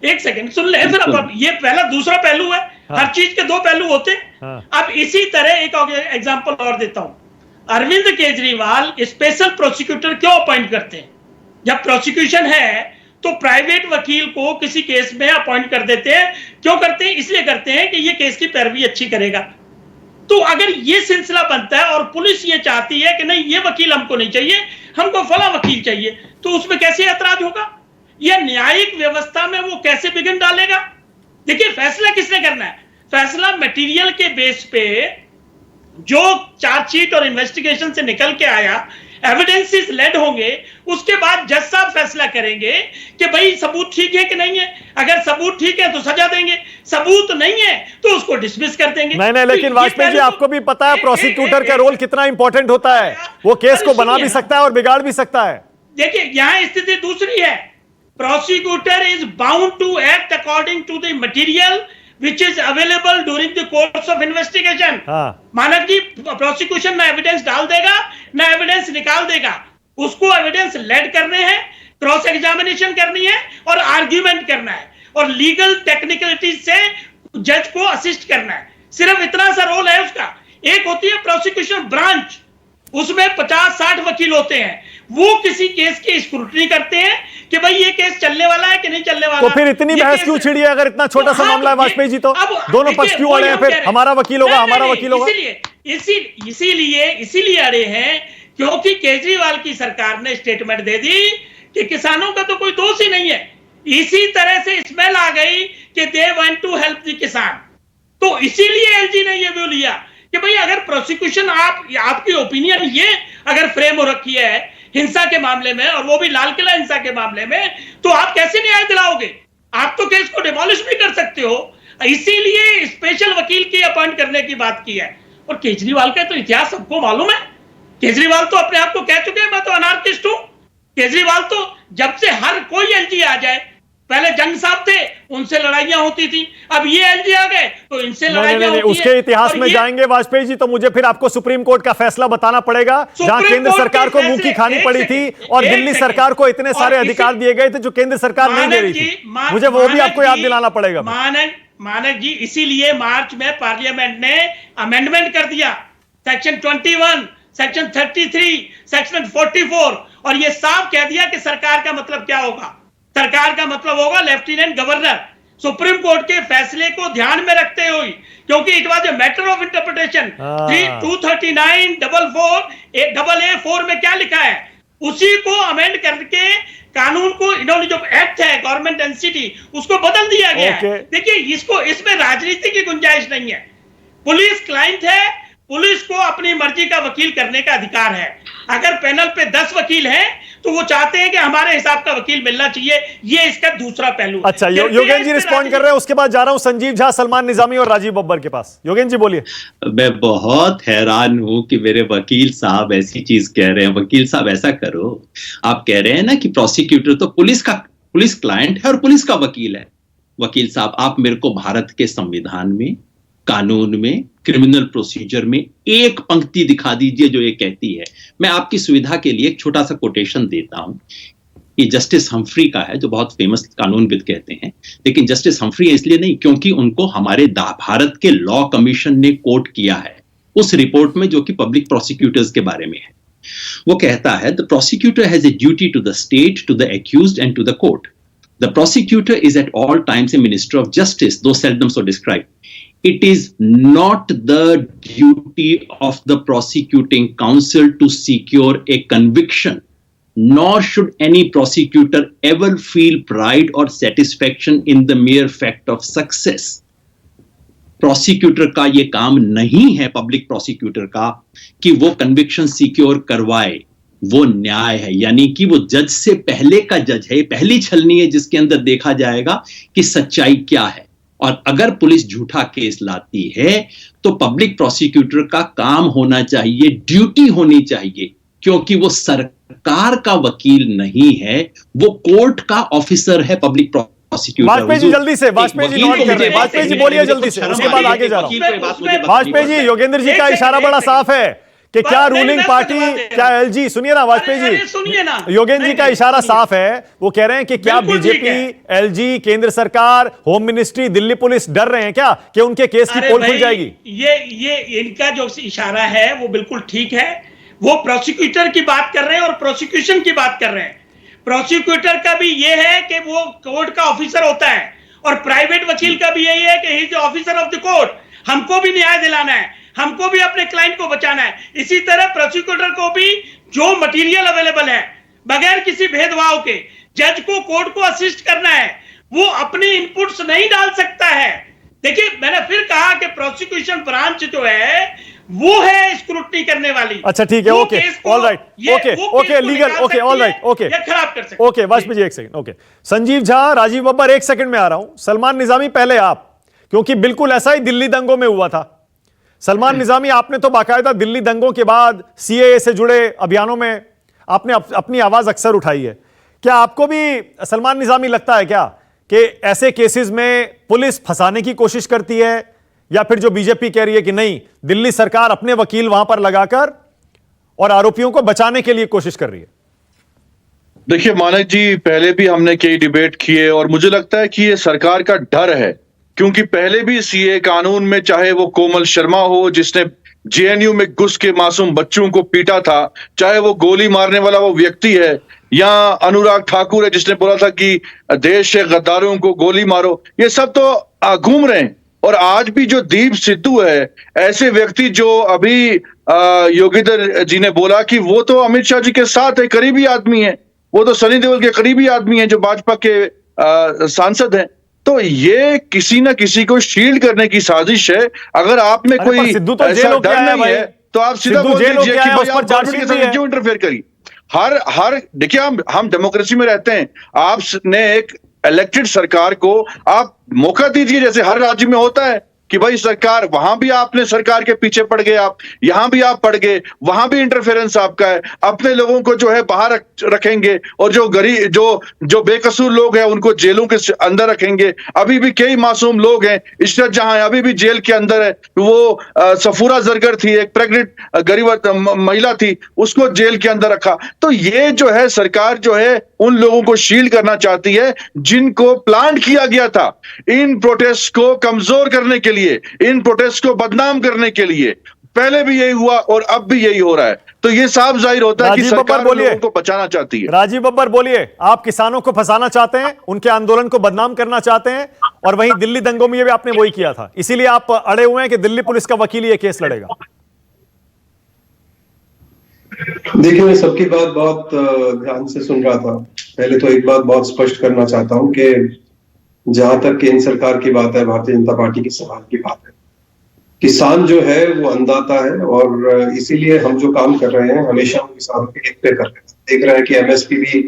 एक सेकंड सुन ले, फिर अब ये पहला दूसरा पहलू है। हाँ। हर चीज के दो पहलू होते हैं। हाँ। अब इसी तरह एक एग्जांपल और देता हूं। अरविंद केजरीवाल स्पेशल प्रोसिक्यूटर क्यों अपॉइंट करते हैं? जब प्रोसिक्यूशन है तो प्राइवेट वकील को किसी केस में अपॉइंट कर देते हैं। क्यों करते हैं? इसलिए करते हैं कि ये केस की पैरवी अच्छी करेगा। तो अगर ये सिलसिला बनता है और पुलिस ये चाहती है कि नहीं, ये वकील हमको नहीं चाहिए, हमको फला वकील चाहिए, तो उसमें कैसे ऐतराज होगा? यह न्यायिक व्यवस्था में वो कैसे विघ्न डालेगा? देखिए, फैसला किसने करना है? फैसला मटेरियल के बेस पे जो चार्जशीट और इन्वेस्टिगेशन से निकल के आया, एविडेंसेस लेड होंगे, उसके बाद जज साहब फैसला करेंगे कि भाई सबूत ठीक है कि नहीं है। अगर सबूत ठीक है तो सजा देंगे, सबूत नहीं है तो उसको डिसमिस कर देंगे। नहीं, लेकिन वाजपेयी जी, आपको भी पता है प्रोसिक्यूटर का रोल कितना इंपॉर्टेंट होता है। वो केस को बना भी सकता है और बिगाड़ भी सकता है। देखिए, यहां स्थिति दूसरी है। Prosecutor is bound to act according to the material which is available during the course of investigation। मानक जी, प्रोसिक्यूशन ना एविडेंस डाल देगा ना एविडेंस निकाल देगा, उसको एविडेंस लेड करने हैं, क्रॉस एग्जामिनेशन करनी है और आर्ग्यूमेंट करना है और लीगल टेक्निकलिटी से जज को असिस्ट करना है। सिर्फ इतना सा रोल है उसका। एक होती है प्रोसिक्यूशन ब्रांच, उसमें 50-60 वकील होते हैं, वो किसी केस की स्क्रूटनी करते हैं कि भाई ये केस चलने वाला है कि नहीं चलने वाला। तो फिर इतनी बहस क्यों छिड़ी है? अगर इतना छोटा सा मामला है वाजपेयी जी, तो दोनों पक्ष क्यों अड़े हैं? फिर हमारा वकील होगा, हमारा वकील होगा। इसीलिए अड़े हैं क्योंकि केजरीवाल की सरकार ने स्टेटमेंट दे दी कि किसानों का तो कोई दोष ही नहीं है। इसी तरह से स्मेल आ गई कि they want to help the kisan. तो इसीलिए एलजी ने यह व्यू लिया कि भाई अगर प्रोसिक्यूशन आपकी ओपिनियन ये अगर फ्रेम हो रखी है हिंसा के मामले में, और वो भी लाल किला हिंसा के मामले में, तो आप कैसे न्याय दिलाओगे? आप तो केस को डिमोलिश भी कर सकते हो। इसीलिए स्पेशल वकील की अपॉइंट करने की बात की है। और केजरीवाल का तो इतिहास सबको मालूम है। केजरीवाल तो अपने आप को कह चुके हैं मैं तो अनार्किस्ट हूं। केजरीवाल तो जब से हर कोई एलजी आ जाए, पहले जंग साहब थे, उनसे लड़ाइयां होती थी, अब ये एलजी आ गए तो इनसे लड़ाइयां होती उसके इतिहास में जाएंगे वाजपेयी जी, तो मुझे फिर आपको सुप्रीम कोर्ट का फैसला बताना पड़ेगा, जहां केंद्र सरकार को मुंह की खानी पड़ी थी और दिल्ली सरकार को इतने सारे अधिकार दिए गए थे जो केंद्र सरकार नहीं दे रही थी। मुझे वो भी आपको याद दिलाना पड़ेगा। मानक जी, इसीलिए मार्च में पार्लियामेंट ने अमेंडमेंट कर दिया, सेक्शन 21, सेक्शन 33, सेक्शन 44, और ये साफ कह दिया कि सरकार का मतलब क्या होगा। सरकार का मतलब होगा लेफ्टिनेंट गवर्नर। सुप्रीम कोर्ट के फैसले को ध्यान में रखते हुए, क्योंकि it was a matter of interpretation. 239/4 में क्या लिखा है, उसी को अमेंड करके कानून को, इन्होंने जो एक्ट है गवर्नमेंट एनसीटी, उसको बदल दिया गया है। देखिए, इसमें राजनीति की गुंजाइश नहीं है। पुलिस क्लाइंट है, पुलिस को अपनी मर्जी का वकील करने का अधिकार है। अगर पैनल पे 10 वकील हैं तो वो चाहते हैं कि हमारे हिसाब का वकील मिलना चाहिए। ये इसका दूसरा पहलू। अच्छा, योगेंद्र जी रिस्पॉन्ड कर रहे हैं, उसके बाद जा रहा हूं संजीव झा, सलमान निजामी और राजीव बब्बर के पास। योगेंद्र जी बोलिए। मैं बहुत हैरान हूं कि मेरे वकील साहब ऐसी चीज कह रहे हैं। वकील साहब, ऐसा करो, आप कह रहे हैं ना कि प्रोसिक्यूटर तो पुलिस क्लाइंट है और पुलिस का वकील है। वकील साहब, आप मेरे को भारत के संविधान में, कानून में, क्रिमिनल प्रोसीजर में एक पंक्ति दिखा दीजिए जो ये कहती है। मैं आपकी सुविधा के लिए एक छोटा सा कोटेशन देता हूं। ये जस्टिस हम्फ्री का है, जो बहुत फेमस कानूनविद कहते हैं, लेकिन जस्टिस हम्फ्री इसलिए नहीं क्योंकि उनको हमारे भारत के लॉ कमीशन ने कोट किया है उस रिपोर्ट में, जो कि पब्लिक प्रोसिक्यूटर्स के बारे में है। वो कहता है, the prosecutor has a duty to the state, to the accused and to the court. The prosecutor is at all times a minister of justice, though seldom so described. It is not the duty of the prosecuting counsel to secure a conviction, nor should any prosecutor ever feel pride or satisfaction in the mere fact of success. Prosecutor का ये काम नहीं है, public prosecutor का, कि वो conviction secure करवाए। वो न्याय है, यानी कि वो जज से पहले का जज है, पहली छलनी है जिसके अंदर देखा जाएगा कि सच्चाई क्या है। और अगर पुलिस झूठा केस लाती है तो पब्लिक प्रोसिक्यूटर का काम होना चाहिए, ड्यूटी होनी चाहिए, क्योंकि वो सरकार का वकील नहीं है, वो कोर्ट का ऑफिसर है पब्लिक प्रोसिक्यूटर। वाजपेयी जी जल्दी से, वाजपेयी जी नोट कर रहे हैं, वाजपेयी जी बोलिए जल्दी से, उसके बाद आगे जा रहा हूं। वाजपेयी जी, योगेंद्र जी का इशारा बड़ा साफ है कि क्या रूलिंग पार्टी, क्या एलजी, सुनिए ना वाजपेयी जी, सुनिए ना, योगेंद्र जी का इशारा साफ है, वो कह रहे हैं कि क्या बीजेपी, एलजी, केंद्र सरकार, होम मिनिस्ट्री, दिल्ली पुलिस डर रहे हैं क्या कि उनके केस की पोल खुल जाएगी? ये इनका जो इशारा है वो बिल्कुल ठीक है। वो प्रोसिक्यूटर की बात कर रहे हैं और प्रोसिक्यूशन की बात कर रहे हैं। प्रोसिक्यूटर का भी ये है कि वो कोर्ट का ऑफिसर होता है, और प्राइवेट वकील का भी यही है कि he is the officer of the court. हमको भी न्याय दिलाना है, हमको भी अपने क्लाइंट को बचाना है। इसी तरह प्रोसिक्यूटर को भी जो मटेरियल अवेलेबल है, बगैर किसी भेदभाव के जज को, कोर्ट को असिस्ट करना है, वो अपने इनपुट्स नहीं डाल सकता है। देखिए, मैंने फिर कहा कि प्रोसिक्यूशन ब्रांच जो है वो है स्क्रूटनी करने वाली। अच्छा ठीक है, okay, all right, okay, legal, okay, all right, okay, खराब कर सकते, ओके, वाजपेयी जी एक सेकंड, ओके, संजीव झा, राजीव बब्बर, एक सेकंड में आ रहा हूं। सलमान निजामी पहले आप, क्योंकि बिल्कुल ऐसा ही दिल्ली दंगों में हुआ था। सलमान निजामी, आपने तो बाकायदा दिल्ली दंगों के बाद सीएए से जुड़े अभियानों में आपने अपनी आवाज अक्सर उठाई है। क्या आपको भी सलमान निजामी लगता है क्या कि ऐसे केसेस में पुलिस फंसाने की कोशिश करती है, या फिर जो बीजेपी कह रही है कि नहीं, दिल्ली सरकार अपने वकील वहां पर लगाकर और आरोपियों को बचाने के लिए कोशिश कर रही है? देखिए मानक जी, पहले भी हमने कई डिबेट किए और मुझे लगता है कि ये सरकार का डर है, क्योंकि पहले भी सीए कानून में, चाहे वो कोमल शर्मा हो जिसने जेएनयू में घुस के मासूम बच्चों को पीटा था, चाहे वो गोली मारने वाला वो व्यक्ति है, या अनुराग ठाकुर है जिसने बोला था कि देश के गद्दारों को गोली मारो, ये सब तो घूम रहे हैं। और आज भी जो दीप सिद्धू है, ऐसे व्यक्ति जो अभी योगेंद्र जी ने बोला कि वो तो अमित शाह जी के साथ है, करीबी आदमी है, वो तो सनी देओल के करीबी आदमी है जो भाजपा के सांसद हैं। तो ये किसी ना किसी को शील्ड करने की साजिश है। अगर आप में कोई सिद्धू तो ऐसा डर नहीं है तो आप सीधा बोल दीजिए कि भाई आप गवर्नमेंट के साथ क्यों इंटरफेयर करी। हर देखिए, हम डेमोक्रेसी में रहते हैं। आपने एक इलेक्टेड सरकार को आप मौका दीजिए, जैसे हर राज्य में होता है कि भाई सरकार, वहां भी आपने सरकार के पीछे पड़ गए, आप यहां भी आप पड़ गए, वहां भी इंटरफेरेंस आपका है। अपने लोगों को जो है बाहर रखेंगे और जो गरीब जो बेकसूर लोग हैं उनको जेलों के अंदर रखेंगे। अभी भी कई मासूम लोग हैं, इशरत जहां अभी भी जेल के अंदर है, वो सफूरा जरगर थी, एक प्रेग्नेंट गरीब महिला थी, उसको जेल के अंदर रखा। तो ये जो है सरकार जो है उन लोगों को शील्ड करना चाहती है जिनको प्लान किया गया था इन प्रोटेस्ट को कमजोर करने के लिए, इन प्रोटेस्ट को बदनाम करने के लिए। पहले भी यही हुआ और अब भी यही हो रहा है। तो ये साफ जाहिर होता है कि सरकार लोगों को बचाना चाहती है। राजीव बब्बर बोलिए, आप किसानों को फंसाना चाहते हैं, उनके आंदोलन को बदनाम करना चाहते हैं, और वहीं दिल्ली दंगों में भी आपने वही किया था, इसीलिए आप अड़े हुए हैं कि दिल्ली पुलिस का वकील ये केस लड़ेगा। देखिए, मैं सबकी बात बहुत ध्यान से सुन रहा था। पहले तो एक बात बहुत स्पष्ट करना चाहता हूं कि जहां तक केंद्र सरकार की बात है, भारतीय जनता पार्टी की सवाल की बात है, किसान जो है वो अन्नदाता है, और इसीलिए हम जो काम कर रहे हैं हमेशा हम किसानों के हित पे कर रहे हैं। देख रहे हैं कि एमएसपी भी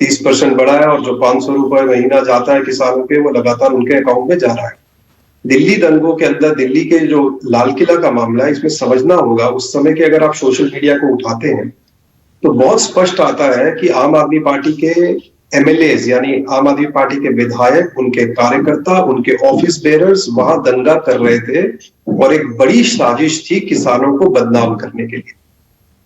30% बढ़ा है, और जो 500 रुपए महीना जाता है किसानों के, वो लगातार उनके अकाउंट में जा रहा है। दिल्ली दंगों के अंदर दिल्ली के जो लाल किला का मामला है, इसमें समझना होगा उस समय के, अगर आप सोशल मीडिया को उठाते हैं तो बहुत स्पष्ट आता है कि आम आदमी पार्टी के एमएलएज, यानी आम आदमी पार्टी के विधायक, उनके कार्यकर्ता, उनके ऑफिस बेरर्स वहां दंगा कर रहे थे, और एक बड़ी साजिश थी किसानों को बदनाम करने के लिए।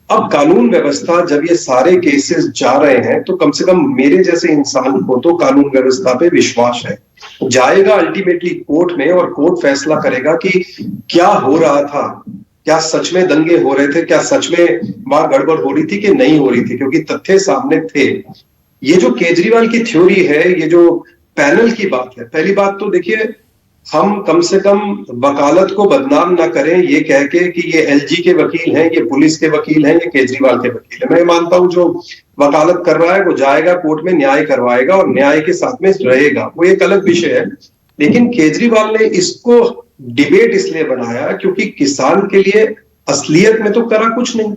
अब कानून व्यवस्था, जब ये सारे केसेस जा रहे हैं, तो कम से कम मेरे जैसे इंसान को तो कानून व्यवस्था पे विश्वास है। जाएगा अल्टीमेटली कोर्ट में, और कोर्ट फैसला करेगा कि क्या हो रहा था, क्या सच में दंगे हो रहे थे, क्या सच में वहां गड़बड़ हो रही थी कि नहीं हो रही थी, क्योंकि तथ्य सामने थे। ये जो केजरीवाल की थ्योरी है, ये जो पैनल की बात है, पहली बात तो देखिए, हम कम से कम वकालत को बदनाम ना करें ये कह के कि ये एलजी के वकील हैं, ये पुलिस के वकील हैं, ये केजरीवाल के वकील हैं। मैं मानता हूं जो वकालत कर रहा है वो जाएगा कोर्ट में, न्याय करवाएगा और न्याय के साथ में रहेगा, वो एक अलग विषय है। लेकिन केजरीवाल ने इसको डिबेट इसलिए बनाया क्योंकि किसान के लिए असलियत में तो करा कुछ नहीं,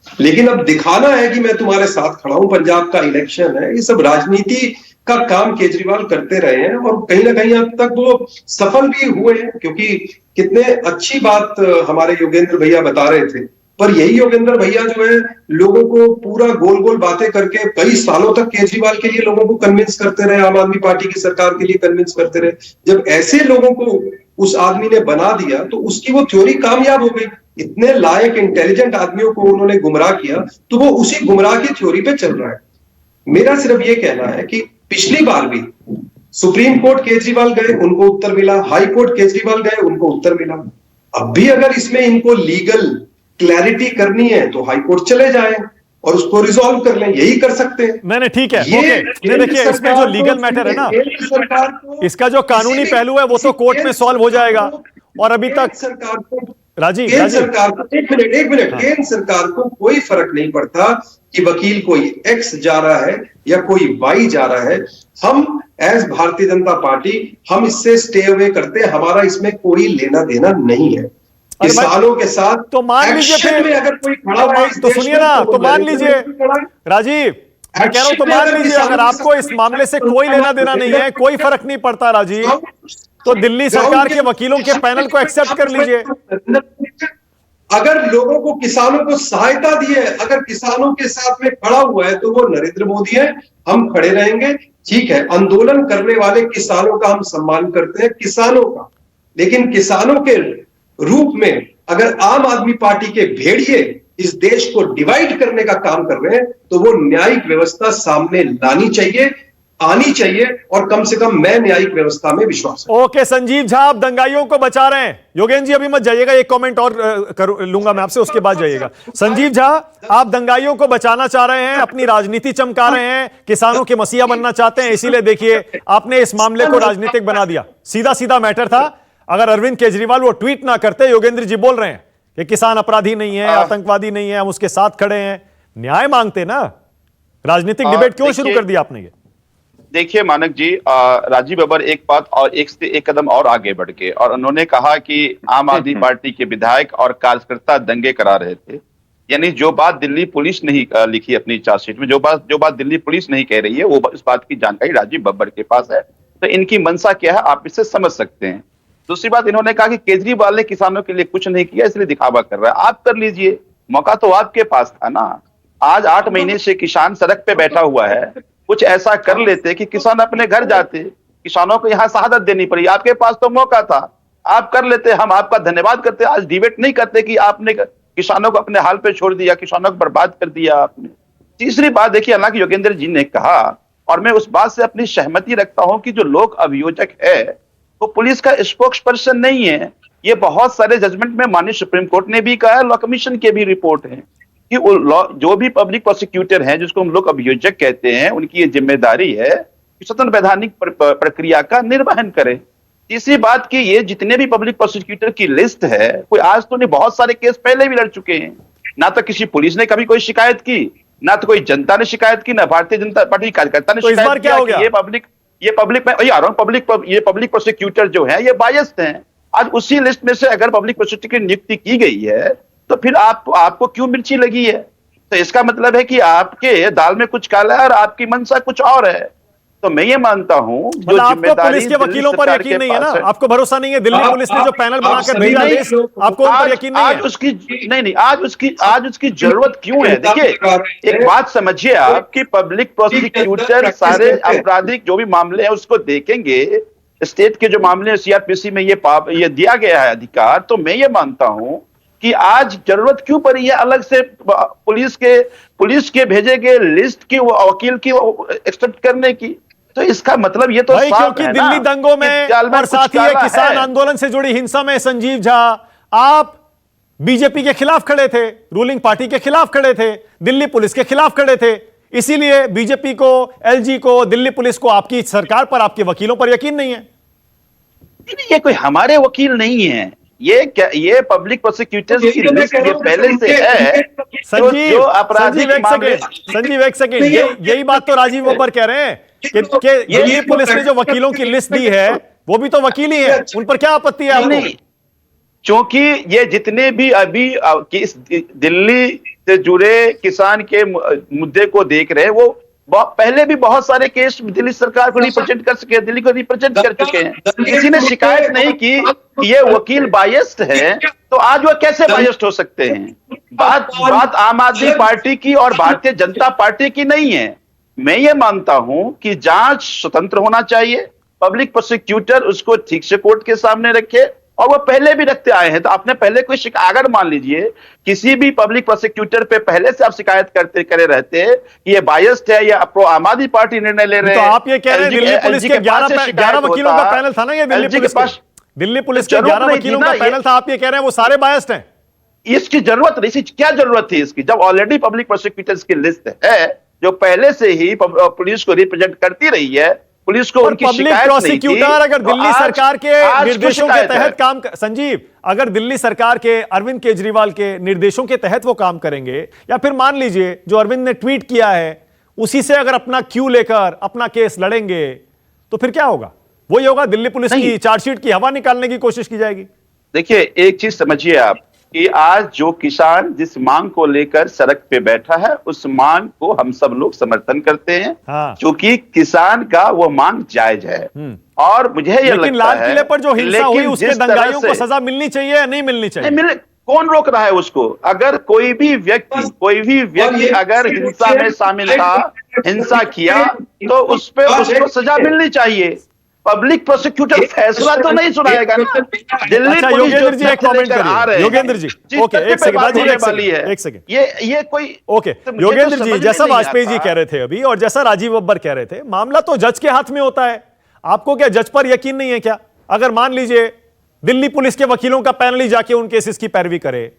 लेकिन अब दिखाना है कि मैं तुम्हारे साथ खड़ा हूं, पंजाब का इलेक्शन है, ये सब राजनीति का काम केजरीवाल करते रहे हैं और कहीं ना कहीं अब तक वो सफल भी हुए हैं, क्योंकि कितने अच्छी बात हमारे योगेंद्र भैया बता रहे थे। पर यही योगेंद्र भैया जो है लोगों को पूरा गोल गोल बातें करके कई सालों तक केजरीवाल के लिए लोगों को कन्विंस करते रहे, आम आदमी पार्टी की सरकार के लिए कन्विंस करते रहे। जब ऐसे लोगों को उस आदमी ने बना दिया तो उसकी वो थ्योरी कामयाब हो गई। इतने लायक इंटेलिजेंट आदमियों को उन्होंने गुमराह किया तो वो उसी गुमराह की थ्योरी पे चल रहा है। मेरा सिर्फ ये कहना है कि पिछली बार भी सुप्रीम कोर्ट केजरीवाल गए, उनको उत्तर मिला, हाई कोर्ट केजरीवाल गए, उनको उत्तर मिला। अब भी अगर इसमें इनको लीगल क्लैरिटी करनी है तो हाई कोर्ट चले जाएं और उसको रिजॉल्व कर लें, यही कर सकते हैं। नहीं ठीक है, ओके। देखिए इसमें जो लीगल मैटर है ना, इसका जो कानूनी पहलू है वो तो कोर्ट में सॉल्व हो जाएगा। और अभी तक सरकार को राजीव सरकार को एक मिनट केंद्र सरकार को कोई फर्क नहीं पड़ता कि वकील कोई एक्स जा रहा है या कोई वाई जा रहा है। हम एज भारतीय जनता पार्टी हम इससे स्टे अवे करते हैं, हमारा इसमें कोई लेना देना नहीं है। किसानों के साथ तो मान लीजिए फिर में अगर कोई खड़ा हुआ तो सुनिए ना, तो मान लीजिए राजीव, मैं कह रहा हूं तो मान लीजिए अगर आपको इस मामले से कोई लेना देना नहीं है, कोई फर्क नहीं पड़ता राजीव, तो दिल्ली सरकार के वकीलों के पैनल को एक्सेप्ट कर लीजिए। अगर लोगों को किसानों को सहायता दी है, अगर किसानों के साथ में खड़ा हुआ है तो वो नरेंद्र मोदी है, हम खड़े रहेंगे। ठीक है, आंदोलन करने वाले किसानों का हम सम्मान करते हैं, किसानों का, लेकिन किसानों के रूप में अगर आम आदमी पार्टी के भेड़िए इस देश को डिवाइड करने का काम कर रहे हैं तो वो न्यायिक व्यवस्था सामने लानी चाहिए, आनी चाहिए, और कम से कम मैं न्यायिक व्यवस्था में विश्वास है। ओके संजीव झा, आप दंगाइयों को बचा रहे हैं। योगेंद्र जी अभी मत जाइएगा, एक कमेंट और लूंगा मैं आपसे, उसके बाद जाइएगा। संजीव झा, आप दंगाइयों को बचाना चाह रहे हैं, अपनी राजनीति चमका रहे हैं, किसानों के मसीहा बनना चाहते हैं, इसीलिए देखिए आपने इस मामले को राजनीतिक बना दिया। सीधा सीधा मैटर था। अगर अरविंद केजरीवाल वो ट्वीट ना करते, योगेंद्र जी बोल रहे हैं कि किसान अपराधी नहीं है, आतंकवादी नहीं है, हम उसके साथ खड़े हैं, न्याय मांगते ना। राजनीतिक डिबेट क्यों शुरू कर दिया आपने? ये देखिए मानक जी, राजीव बब्बर एक बात और एक कदम और आगे बढ़ के, और उन्होंने कहा कि आम आदमी पार्टी के विधायक और कार्यकर्ता दंगे करा रहे थे। यानी जो बात दिल्ली पुलिस नहीं लिखी अपनी चार्जशीट में, जो बात दिल्ली पुलिस नहीं कह रही है, वो इस बात की जानकारी राजीव बब्बर के पास है। तो इनकी मंशा क्या है आप इससे समझ सकते हैं। दूसरी बात, इन्होंने कहा कि केजरीवाल ने किसानों के लिए कुछ नहीं किया इसलिए दिखावा कर रहा है। आप कर लीजिए, मौका तो आपके पास था ना। आज 8 महीने से किसान सड़क पे बैठा हुआ है, कुछ ऐसा कर लेते कि किसान अपने घर जाते, किसानों को यहाँ शहादत देनी पड़ी। आपके पास तो मौका था, आप कर लेते, हम आपका धन्यवाद करते। आज डिबेट नहीं करते कि आपने किसानों को अपने हाल पे छोड़ दिया, किसानों को बर्बाद कर दिया आपने। तीसरी बात देखिए, हालांकि योगेंद्र जी ने कहा, और मैं उस बात से अपनी सहमति रखता हूं कि जो लोक अभियोजक है वो पुलिस का स्पोक्स पर्सन नहीं है। ये बहुत सारे जजमेंट में माननीय सुप्रीम कोर्ट ने भी कहा है, लॉ कमीशन के भी रिपोर्ट है कि जो भी पब्लिक प्रोसिक्यूटर हैं, जिसको हम लोग अभियोजक कहते हैं, उनकी ये जिम्मेदारी है कि स्वतंत्र वैधानिक प्रक्रिया का निर्वहन करें। तीसरी बात कि ये जितने भी पब्लिक प्रोसिक्यूटर की लिस्ट है, कोई आज तो नहीं, बहुत सारे केस पहले भी लड़ चुके हैं। ना तो किसी पुलिस ने कभी कोई शिकायत की, ना तो कोई जनता ने शिकायत की, ना भारतीय जनता पार्टी कार्यकर्ता ने शिकायत किया। ये पब्लिक प्रोसिक्यूटर जो है ये बायस्ड हैं। आज उसी लिस्ट में से अगर पब्लिक प्रोसिक्यूटर की नियुक्ति की गई है तो फिर आपको क्यों मिर्ची लगी है? तो इसका मतलब है कि आपके दाल में कुछ काला है और आपकी मंशा कुछ और है। तो मैं ये मानता हूं जो आपको पुलिस के वकीलों पर यकीन नहीं है ना, आपको भरोसा नहीं है? दिल्ली पुलिस ने जो पैनल बनाकर भेजा है, आपको उन पर यकीन नहीं है? आज उसकी जरूरत क्यों है? देखिए एक बात समझिए आप कि पब्लिक प्रोसिक्यूटर सारे आपराधिक जो भी मामले हैं उसको देखेंगे। स्टेट के जो मामले हैं सीआरपीसी में ये दिया गया है अधिकार। तो मैं ये मानता हूं कि आज जरूरत क्यों पड़ी है अलग से पुलिस के भेजे गए लिस्ट की वकील की एक्सेप्ट करने की? तो इसका मतलब ये तो साफ क्योंकि दिल्ली दंगों में और साथ ही किसान आंदोलन से जुड़ी हिंसा में संजीव झा, आप बीजेपी के खिलाफ खड़े थे, रूलिंग पार्टी के खिलाफ खड़े थे, दिल्ली पुलिस के खिलाफ खड़े थे। इसीलिए बीजेपी को, एलजी को, दिल्ली पुलिस को आपकी सरकार पर, आपके वकीलों पर यकीन नहीं है। ये कोई हमारे वकील नहीं है, ये पब्लिक प्रोसिक्यूटर्स की लिस्ट ये पहले से है। संजीव एक सेकंड, यही बात तो राजीव बब्बर कह रहे हैं कि दिल्ली पुलिस ने जो वकीलों की लिस्ट दी है वो भी तो वकील ही है, उन पर क्या आपत्ति है? नहीं, क्योंकि ये जितने भी अभी दिल्ली से जुड़े किसान के मुद्दे को देख रहे हैं, वो पहले भी बहुत सारे केस दिल्ली सरकार को रिप्रेजेंट कर सके, दिल्ली को रिप्रेजेंट कर चुके हैं। किसी ने शिकायत नहीं की कि ये वकील बायस्ड है, तो आज वो कैसे बायस्ड हो सकते हैं? बात आम आदमी पार्टी की और भारतीय जनता पार्टी की नहीं है। मैं ये मानता हूं कि जांच स्वतंत्र होना चाहिए, पब्लिक प्रोसिक्यूटर उसको ठीक से कोर्ट के सामने रखे, और वो पहले भी रखते आए हैं। तो आपने पहले कोई अगर मान लीजिए किसी भी पब्लिक प्रोसिक्यूटर पे पहले से आप शिकायत करे रहते हैं कि ये बायस्ड है या प्रो आम आदमी पार्टी निर्णय ले रहे हैं, तो आप ये कह रहे हैं दिल्ली पुलिस के 11 वकीलों का पैनल था ना, ये दिल्ली पुलिस के 11 वकीलों का पैनल था, आप ये कह रहे हैं वो सारे बायस्ड हैं? इसकी जरूरत नहीं, क्या जरूरत थी इसकी, जब ऑलरेडी पब्लिक प्रोसिक्यूटर्स की लिस्ट है जो पहले से ही पुलिस को रिप्रेजेंट करती रही है, पुलिस को उनकी शिकायत नहीं थी। अगर दिल्ली सरकार के निर्देशों के तहत काम, संजीव, अगर दिल्ली सरकार के अरविंद केजरीवाल के निर्देशों के तहत वो काम करेंगे, या फिर मान लीजिए जो अरविंद ने ट्वीट किया है उसी से अगर अपना क्यू लेकर अपना केस लड़ेंगे, तो फिर क्या होगा? वही होगा, दिल्ली पुलिस की चार्जशीट की हवा निकालने की कोशिश की जाएगी। देखिए, एक चीज समझिए आप कि आज जो किसान जिस मांग को लेकर सड़क पे बैठा है, उस मांग को हम सब लोग समर्थन करते हैं, क्योंकि किसान का वो मांग जायज है। और मुझे ये लगता है, लेकिन लाल किले पर जो हिंसा हुई उसके दंगाइयों को सजा मिलनी चाहिए या नहीं मिलनी चाहिए? कौन रोक रहा है उसको? अगर कोई भी व्यक्ति अगर हिंसा में शामिल था, हिंसा किया, तो उस पर उसको सजा मिलनी चाहिए। पब्लिक प्रोसिक्यूटर फैसला तो नहीं सुनाएगा ना। दिल्ली पुलिस योगेंद्र जी एक कमेंट करिए। योगेंद्र जी, ओके, एक सेकंड, ये कोई, ओके, योगेंद्र जी, जैसा वाजपेयी जी कह रहे थे अभी और जैसा राजीव बब्बर कह रहे थे, मामला तो जज के हाथ में होता है। आपको क्या जज पर यकीन नहीं है क्या? अगर मान लीजिए दिल्ली पुलिस के वकीलों का पैनल ही जाके उन केसेस की पैरवी करे,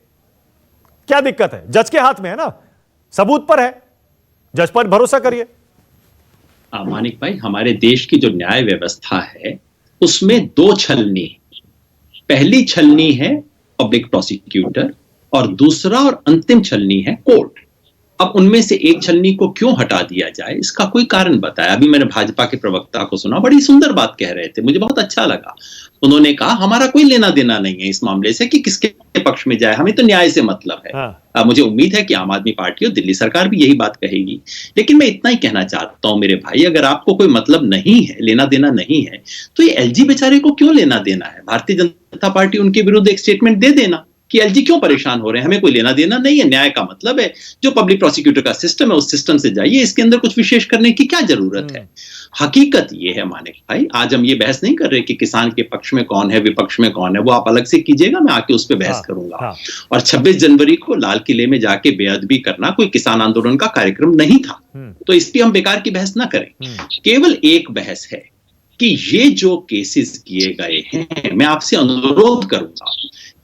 क्या दिक्कत है? जज के हाथ में है ना, सबूत पर है, जज पर भरोसा करिए। मानिक भाई, हमारे देश की जो न्याय व्यवस्था है उसमें दो छलनी है। पहली छलनी है पब्लिक प्रोसिक्यूटर और दूसरा और अंतिम छलनी है कोर्ट। अब उनमें से एक छलनी को क्यों हटा दिया जाए, इसका कोई कारण बताया। अभी मैंने भाजपा के प्रवक्ता को सुना, बड़ी सुंदर बात कह रहे थे, मुझे बहुत अच्छा लगा। उन्होंने कहा हमारा कोई लेना देना नहीं है इस मामले से कि किसके पक्ष में जाए, हमें तो न्याय से मतलब है। मुझे उम्मीद है कि आम आदमी पार्टी और दिल्ली सरकार भी यही बात कहेगी। लेकिन मैं इतना ही कहना चाहता हूं मेरे भाई, अगर आपको कोई मतलब नहीं है, लेना देना नहीं है, तो ये एलजी बेचारे को क्यों लेना देना है? भारतीय जनता पार्टी उनके विरुद्ध एक स्टेटमेंट दे देना कि एलजी क्यों परेशान हो रहे हैं, हमें कोई लेना देना नहीं है। न्याय का मतलब है जो पब्लिक प्रोसिक्यूटर का सिस्टम है उस सिस्टम से जाइए, इसके अंदर कुछ विशेष करने की क्या जरूरत है? हकीकत ये है मानिक भाई, आज हम ये बहस नहीं कर रहे कि किसान के पक्ष में कौन है, विपक्ष में कौन है, वो आप अलग से कीजिएगा, मैं आके उस पर बहस करूंगा। और 26 जनवरी को लाल किले में जाके बेअदबी करना कोई किसान आंदोलन का कार्यक्रम नहीं था, तो इस पर हम बेकार की बहस ना करें। केवल एक बहस है कि ये जो केसेस किए गए हैं, मैं आपसे अनुरोध करूंगा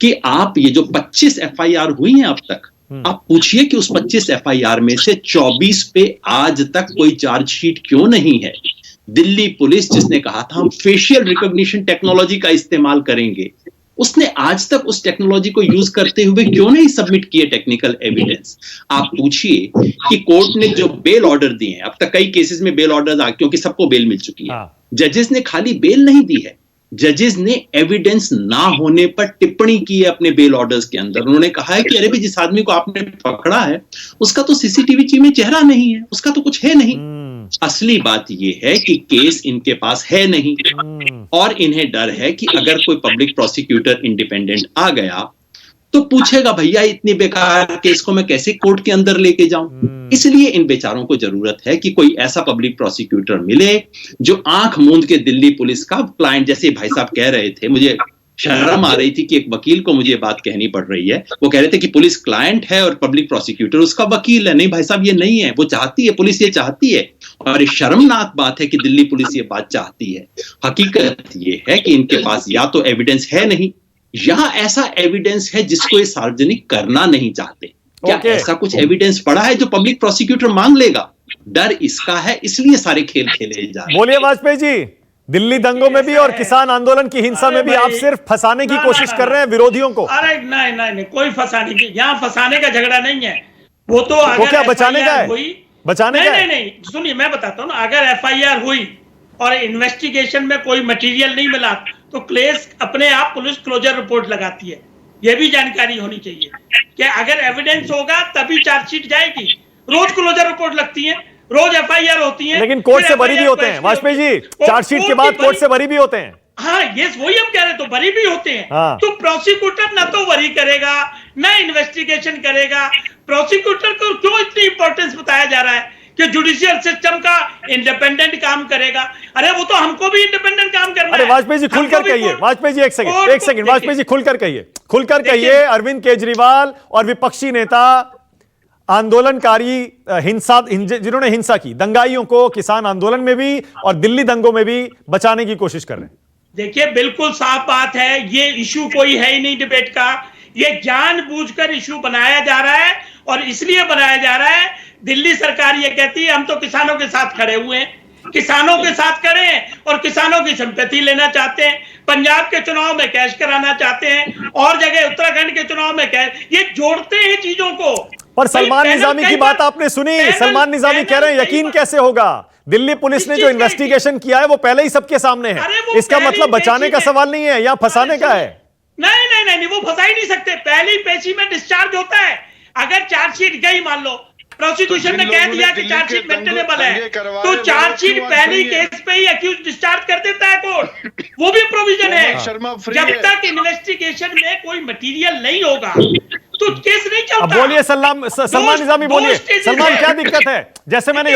कि आप ये जो 25 एफआईआर हुई हैं अब तक, आप पूछिए कि उस 25 एफआईआर में से 24 पे आज तक कोई चार्जशीट क्यों नहीं है? दिल्ली पुलिस जिसने कहा था हम फेशियल रिकॉग्निशन टेक्नोलॉजी का इस्तेमाल करेंगे, उसने आज तक उस टेक्नोलॉजी को यूज करते हुए क्यों नहीं सबमिट किए टेक्निकल एविडेंस? आप पूछिए कि कोर्ट ने जो बेल ऑर्डर दिए हैं, अब तक कई केसेस में बेल ऑर्डर क्योंकि सबको बेल मिल चुकी है, जजेस ने खाली बेल नहीं दी है, जजेस ने एविडेंस ना होने पर टिप्पणी की है अपने बेल ऑर्डर्स के अंदर। उन्होंने कहा है कि अरे भी जिस आदमी को आपने पकड़ा है उसका तो सीसीटीवी में चेहरा नहीं है, उसका तो कुछ है नहीं। असली बात यह है कि केस इनके पास है नहीं, और इन्हें डर है कि अगर कोई पब्लिक प्रोसिक्यूटर इंडिपेंडेंट आ गया तो पूछेगा भैया इतनी बेकार केस को मैं कैसे कोर्ट के अंदर लेके जाऊं। इसलिए इन बेचारों को जरूरत है कि कोई ऐसा पब्लिक प्रोसिक्यूटर मिले जो आंख मूंद के दिल्ली पुलिस का क्लाइंट, जैसे भाई साहब कह रहे थे, मुझे शर्म आ रही थी कि एक वकील को मुझे बात कहनी पड़ रही है, वो कह रहे थे कि पुलिस क्लाइंट है और पब्लिक प्रोसिक्यूटर उसका वकील है। नहीं भाई साहब, ये नहीं है, वो चाहती है, पुलिस ये चाहती है, और ये शर्मनाक बात है कि दिल्ली पुलिस ये बात चाहती है। हकीकत ये है कि इनके पास या तो एविडेंस है नहीं, यहां ऐसा एविडेंस है जिसको ये सार्वजनिक करना नहीं चाहते। क्या ऐसा कुछ एविडेंस पड़ा है जो पब्लिक प्रोसिक्यूटर मांग लेगा? डर इसका है, इसलिए सारे खेल खेले जा रहे हैं। बोलिए वाजपेयी जी, दिल्ली दंगों में भी और किसान आंदोलन की हिंसा में भी आप सिर्फ फंसाने की कोशिश कर रहे हैं विरोधियों को। अरे नहीं, कोई फंसाने की, यहाँ फंसाने का झगड़ा नहीं है, वो तो क्या बचाने का है? बचाने का? नहीं, सुनिए मैं बताता हूँ ना, अगर एफआईआर हुई और इन्वेस्टिगेशन में कोई मटेरियल नहीं मिला तो केस अपने आप पुलिस क्लोजर रिपोर्ट लगाती है। यह भी जानकारी होनी चाहिए कि अगर एविडेंस होगा तभी चार्जशीट जाएगी। रोज क्लोजर रिपोर्ट लगती है, रोज एफआईआर होती है, लेकिन कोर्ट से बरी भी होते हैं वाजपेयी जी, चार्जशीट के बाद कोर्ट से बरी भी होते हैं। हाँ, ये वही हम कह रहे हैं, तो बरी भी होते हैं। हाँ। तो प्रोसिक्यूटर ना तो वरी करेगा ना इन्वेस्टिगेशन करेगा। प्रोसिक्यूटर को क्यों इतनी इंपॉर्टेंस बताया जा रहा है कि जुडिशियल सिस्टम का इंडिपेंडेंट काम करेगा? अरे वो तो हमको भी इंडिपेंडेंट काम करना है। अरे वाजपेयी जी खुलकर कहिए, वाजपेयी जी एक सेकंड वाजपेयी जी खुलकर कहिए। अरविंद केजरीवाल और विपक्षी नेता आंदोलनकारी जिन्होंने हिंसा की, दंगाइयों को किसान आंदोलन में भी और दिल्ली दंगों में भी बचाने की कोशिश कर रहे हैं। देखिए, बिल्कुल साफ बात है, ये इशू कोई है ही नहीं डिबेट का। ये जानबूझकर इशू बनाया जा रहा है और इसलिए बनाया जा रहा है, दिल्ली सरकार ये कहती है हम तो किसानों के साथ खड़े हुए हैं, किसानों के साथ खड़े हैं और किसानों की सिंपैथी लेना चाहते हैं। पंजाब के चुनाव में कैश कराना चाहते हैं और जगह उत्तराखंड के चुनाव में कैश, ये जोड़ते हैं चीजों को। पर सलमान निजामी की बात आपने सुनी, सलमान निजामी कह रहे हैं यकीन कैसे होगा? दिल्ली पुलिस ने जो इन्वेस्टिगेशन किया है वो पहले ही सबके सामने है। इसका मतलब बचाने का सवाल नहीं है या फंसाने का है। नहीं, वो फंसा ही नहीं सकते। पहली पेशी में डिस्चार्ज होता है। अगर चार्जशीट गई, मान लो प्रोसिक्यूशन ने कह दिया कि चार्जशीट मेंटेनेबल है, तो चार्जशीट पहली केस पे ही अक्यूज डिस्चार्ज कर देता है कोर्ट। वो भी प्रोविजन है। जब तक इन्वेस्टिगेशन में कोई मटेरियल नहीं होगा तो केस नहीं चलता। अब बोलिए सलमान निजामी, बोलिए सलमान, क्या दिक्कत है? जैसे मैंने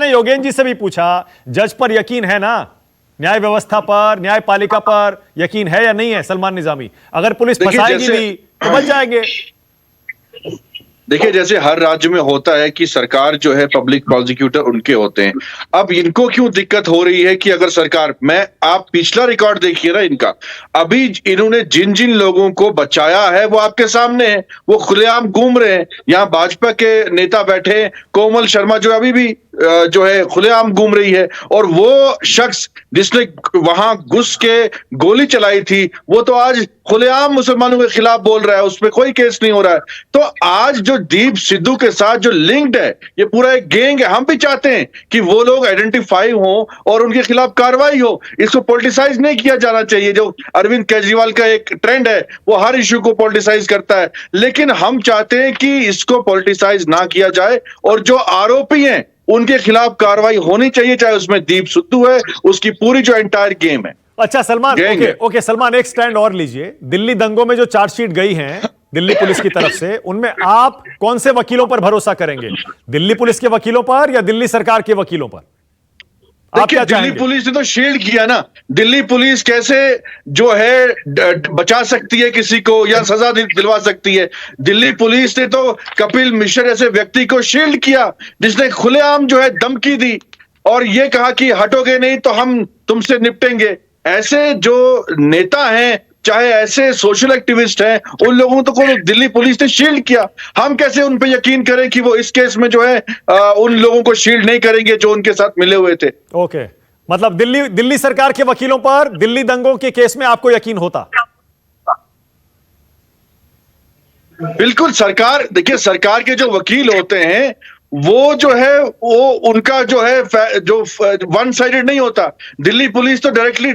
योगेंद्र जी से भी पूछा, जज पर यकीन है ना, न्याय व्यवस्था पर, न्यायपालिका पर यकीन है या नहीं है? सलमान निजामी, अगर पुलिस फंसाएगी भी तो बच जाएंगे। देखिए, जैसे हर राज्य में होता है कि सरकार जो है पब्लिक प्रोसिक्यूटर उनके होते हैं। अब इनको क्यों दिक्कत हो रही है कि अगर सरकार आप पिछला रिकॉर्ड देखिए ना इनका, अभी इन्होंने जिन जिन लोगों को बचाया है वो आपके सामने है, वो खुलेआम घूम रहे हैं। यहाँ भाजपा के नेता बैठे, कोमल शर्मा जो अभी भी जो है खुलेआम घूम रही है, और वो शख्स जिसने वहां घुस के गोली चलाई थी वो तो आज खुलेआम मुसलमानों के खिलाफ बोल रहा है, उसमें कोई केस नहीं हो रहा है। तो आज जो दीप सिद्धू के साथ जो लिंक्ड है, ये पूरा एक गैंग है। हम भी चाहते हैं कि वो लोग आइडेंटिफाई हो और उनके खिलाफ कार्रवाई हो। इसको पॉलिटिसाइज नहीं किया जाना चाहिए। जो अरविंद केजरीवाल का एक ट्रेंड है, वो हर इश्यू को पॉलिटिसाइज करता है, लेकिन हम चाहते हैं कि इसको पॉलिटिसाइज ना किया जाए और जो आरोपी हैं उनके खिलाफ कार्रवाई होनी चाहिए, चाहे उसमें दीप सिद्धू है, उसकी पूरी जो एंटायर गेम है। अच्छा सलमान, ओके सलमान, एक स्टैंड और लीजिए। दिल्ली दंगों में जो चार्जशीट गई हैं दिल्ली पुलिस की तरफ से, उनमें आप कौन से वकीलों पर भरोसा करेंगे? दिल्ली पुलिस के वकीलों पर या दिल्ली सरकार के वकीलों पर? देखिए, दिल्ली पुलिस ने तो शील्ड किया ना। दिल्ली पुलिस कैसे जो है बचा सकती है किसी को या सजा दिलवा सकती है? दिल्ली पुलिस ने तो कपिल मिश्रा जैसे व्यक्ति को शील्ड किया, जिसने खुलेआम जो है धमकी दी और ये कहा कि हटोगे नहीं तो हम तुमसे निपटेंगे। ऐसे जो नेता हैं, चाहे ऐसे सोशल एक्टिविस्ट हैं, उन लोगों को दिल्ली पुलिस ने शील्ड किया। हम कैसे उन पे यकीन करें कि वो इस केस में जो है उन लोगों को शील्ड नहीं करेंगे जो उनके साथ मिले हुए थे? ओके, मतलब दिल्ली सरकार के वकीलों पर दिल्ली दंगों के केस में आपको यकीन होता? बिल्कुल। सरकार, देखिए, सरकार के जो वकील होते हैं वो जो है वो उनका जो है जो वन साइडेड नहीं होता। दिल्ली पुलिस तो डायरेक्टली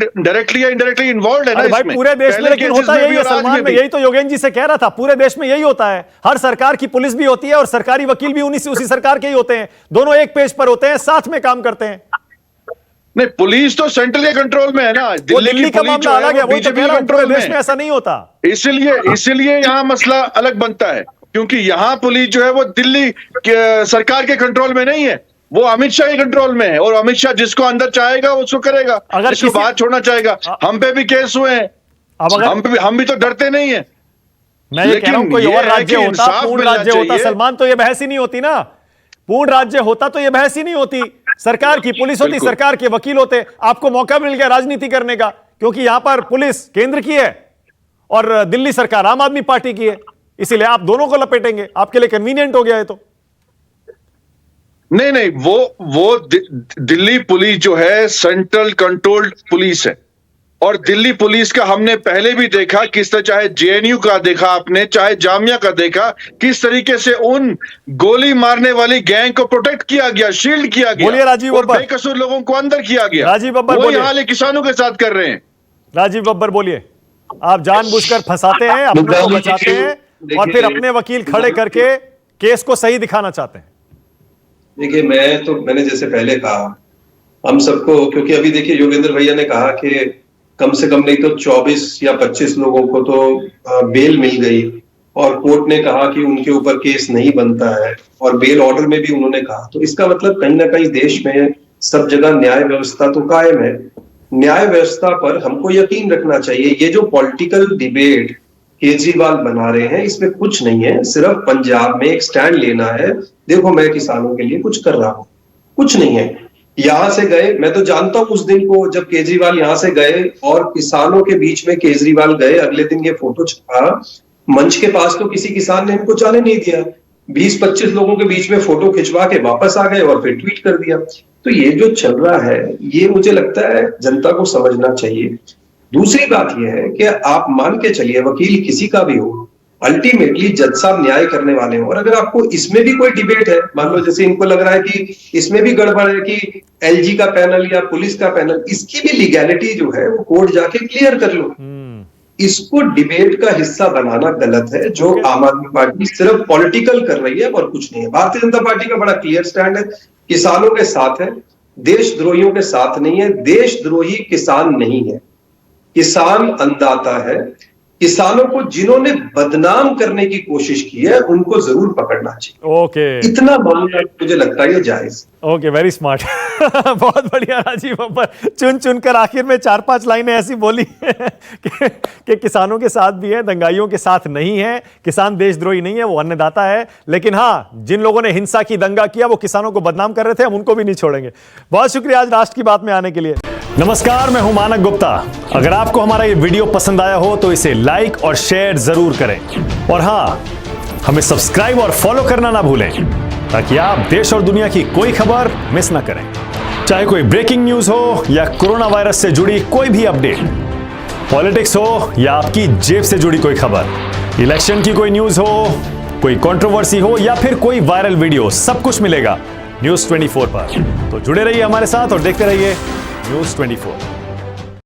या इनडायरेक्टली इन्वॉल्व है ना भाई, इसमें। पूरे देश में लेकिन होता यही है सलमान, में यही तो योगेंद्र जी से कह रहा था, पूरे देश में यही होता है। हर सरकार की पुलिस भी होती है और सरकारी वकील भी उसी सरकार के ही होते हैं, दोनों एक पेज पर होते हैं, साथ में काम करते हैं। नहीं, पुलिस तो सेंट्रल के कंट्रोल में है ना। दिल्ली का मामला अलग है, वो बीजेपी कंट्रोल देश में ऐसा नहीं होता। इसीलिए यहाँ मसला अलग बनता है, क्योंकि यहाँ पुलिस जो है वो दिल्ली सरकार के कंट्रोल में नहीं है, वो अमित शाह के कंट्रोल में है। और अमित शाह जिसको अंदर चाहेगा उसको करेगा, अगर जिसको बाहर छोड़ना चाहेगा। हम पे भी केस हुए हैं, हम भी तो डरते नहीं है। मैं ये कह रहा हूं, कोई और राज्य होता, पूर्ण राज्य होता सलमान, तो ये बहस ही नहीं होती ना। पूर्ण राज्य होता तो ये बहस ही नहीं होती। सरकार की पुलिस होती, सरकार के वकील होते, आपको मौका मिल गया राजनीति करने का, क्योंकि यहां पर पुलिस केंद्र की है और दिल्ली सरकार आम आदमी पार्टी की है, इसीलिए आप दोनों को लपेटेंगे, आपके लिए कन्वीनियंट हो गया है। तो नहीं, वो दिल्ली पुलिस जो है सेंट्रल कंट्रोल्ड पुलिस है। और दिल्ली पुलिस का हमने पहले भी देखा, किस तरह, चाहे जेएनयू का देखा आपने, चाहे जामिया का देखा, किस तरीके से उन गोली मारने वाली गैंग को प्रोटेक्ट किया गया, शील्ड किया गया। बोलिए राजीव और बब्बर। बेकसूर लोगों को अंदर किया गया। राजीव बब्बर वही बोलिए। हाल है किसानों के साथ कर रहे हैं। राजीव बब्बर बोलिए। आप जानबूझकर फंसाते हैं, अपनों को बचाते हैं और फिर अपने वकील खड़े करके केस को सही दिखाना चाहते हैं। देखिए, मैंने जैसे पहले कहा, हम सबको, क्योंकि अभी देखिए योगेंद्र भैया ने कहा कि कम से कम नहीं तो 24 या 25 लोगों को तो बेल मिल गई और कोर्ट ने कहा कि उनके ऊपर केस नहीं बनता है, और बेल ऑर्डर में भी उन्होंने कहा। तो इसका मतलब कहीं ना कहीं देश में सब जगह न्याय व्यवस्था तो कायम है। न्याय व्यवस्था पर हमको यकीन रखना चाहिए। ये जो पॉलिटिकल डिबेट केजरीवाल बना रहे हैं, इसमें कुछ नहीं है। सिर्फ पंजाब में एक स्टैंड लेना है, देखो मैं किसानों के लिए कुछ कर रहा हूं, कुछ नहीं है। यहां से गए, मैं तो जानता हूं उस दिन को जब केजरीवाल यहां से गए और किसानों के बीच में केजरीवाल गए, अगले दिन ये फोटो छपा, मंच के पास तो किसी किसान ने इनको जाने नहीं दिया। 20-25 लोगों के बीच में फोटो खिंचवा के वापस आ गए और फिर ट्वीट कर दिया। तो ये जो चल रहा है, ये मुझे लगता है जनता को समझना चाहिए। दूसरी बात यह है कि आप मान के चलिए, वकील किसी का भी हो, अल्टीमेटली जज साहब न्याय करने वाले हो। और अगर आपको इसमें भी कोई डिबेट है, मान लो जैसे इनको लग रहा है कि इसमें भी गड़बड़ है कि एलजी का पैनल या पुलिस का पैनल, इसकी भी लीगैलिटी जो है वो कोर्ट जाके क्लियर कर लो। इसको डिबेट का हिस्सा बनाना गलत है। जो आम आदमी पार्टी सिर्फ पॉलिटिकल कर रही है और कुछ नहीं है। भारतीय जनता पार्टी का बड़ा क्लियर स्टैंड है, किसानों के साथ है, देशद्रोहियों के साथ नहीं है। देशद्रोही किसान नहीं है, किसान अन्नदाता है। किसानों को जिन्होंने बदनाम करने की कोशिश की है, उनको जरूर पकड़ना चाहिए। ओके, इतना मामला मुझे लगता है ये जायज। Okay, very smart. बहुत बढ़िया राजीव बब्बर, चुन चुनकर आखिर में 4-5 लाइनें ऐसी बोली कि किसानों के साथ भी है, दंगाइयों के साथ नहीं है। किसान देशद्रोही नहीं है, वो अन्नदाता है। लेकिन हाँ, जिन लोगों ने हिंसा की, दंगा किया, वो किसानों को बदनाम कर रहे थे, हम उनको भी नहीं छोड़ेंगे। बहुत शुक्रिया आज राष्ट्र की बात में आने के लिए। नमस्कार, मैं हूं मानक गुप्ता। अगर आपको हमारा ये वीडियो पसंद आया हो तो इसे लाइक और शेयर जरूर करें, और हाँ, हमें सब्सक्राइब और फॉलो करना ना भूलें, ताकि आप देश और दुनिया की कोई खबर मिस ना करें। चाहे कोई ब्रेकिंग न्यूज हो या कोरोना वायरस से जुड़ी कोई भी अपडेट, पॉलिटिक्स हो या आपकी जेब से जुड़ी कोई खबर, इलेक्शन की कोई न्यूज हो, कोई कंट्रोवर्सी हो या फिर कोई वायरल वीडियो, सब कुछ मिलेगा न्यूज़ 24 पर। तो जुड़े रहिए हमारे साथ और देखते रहिए न्यूज़ 24।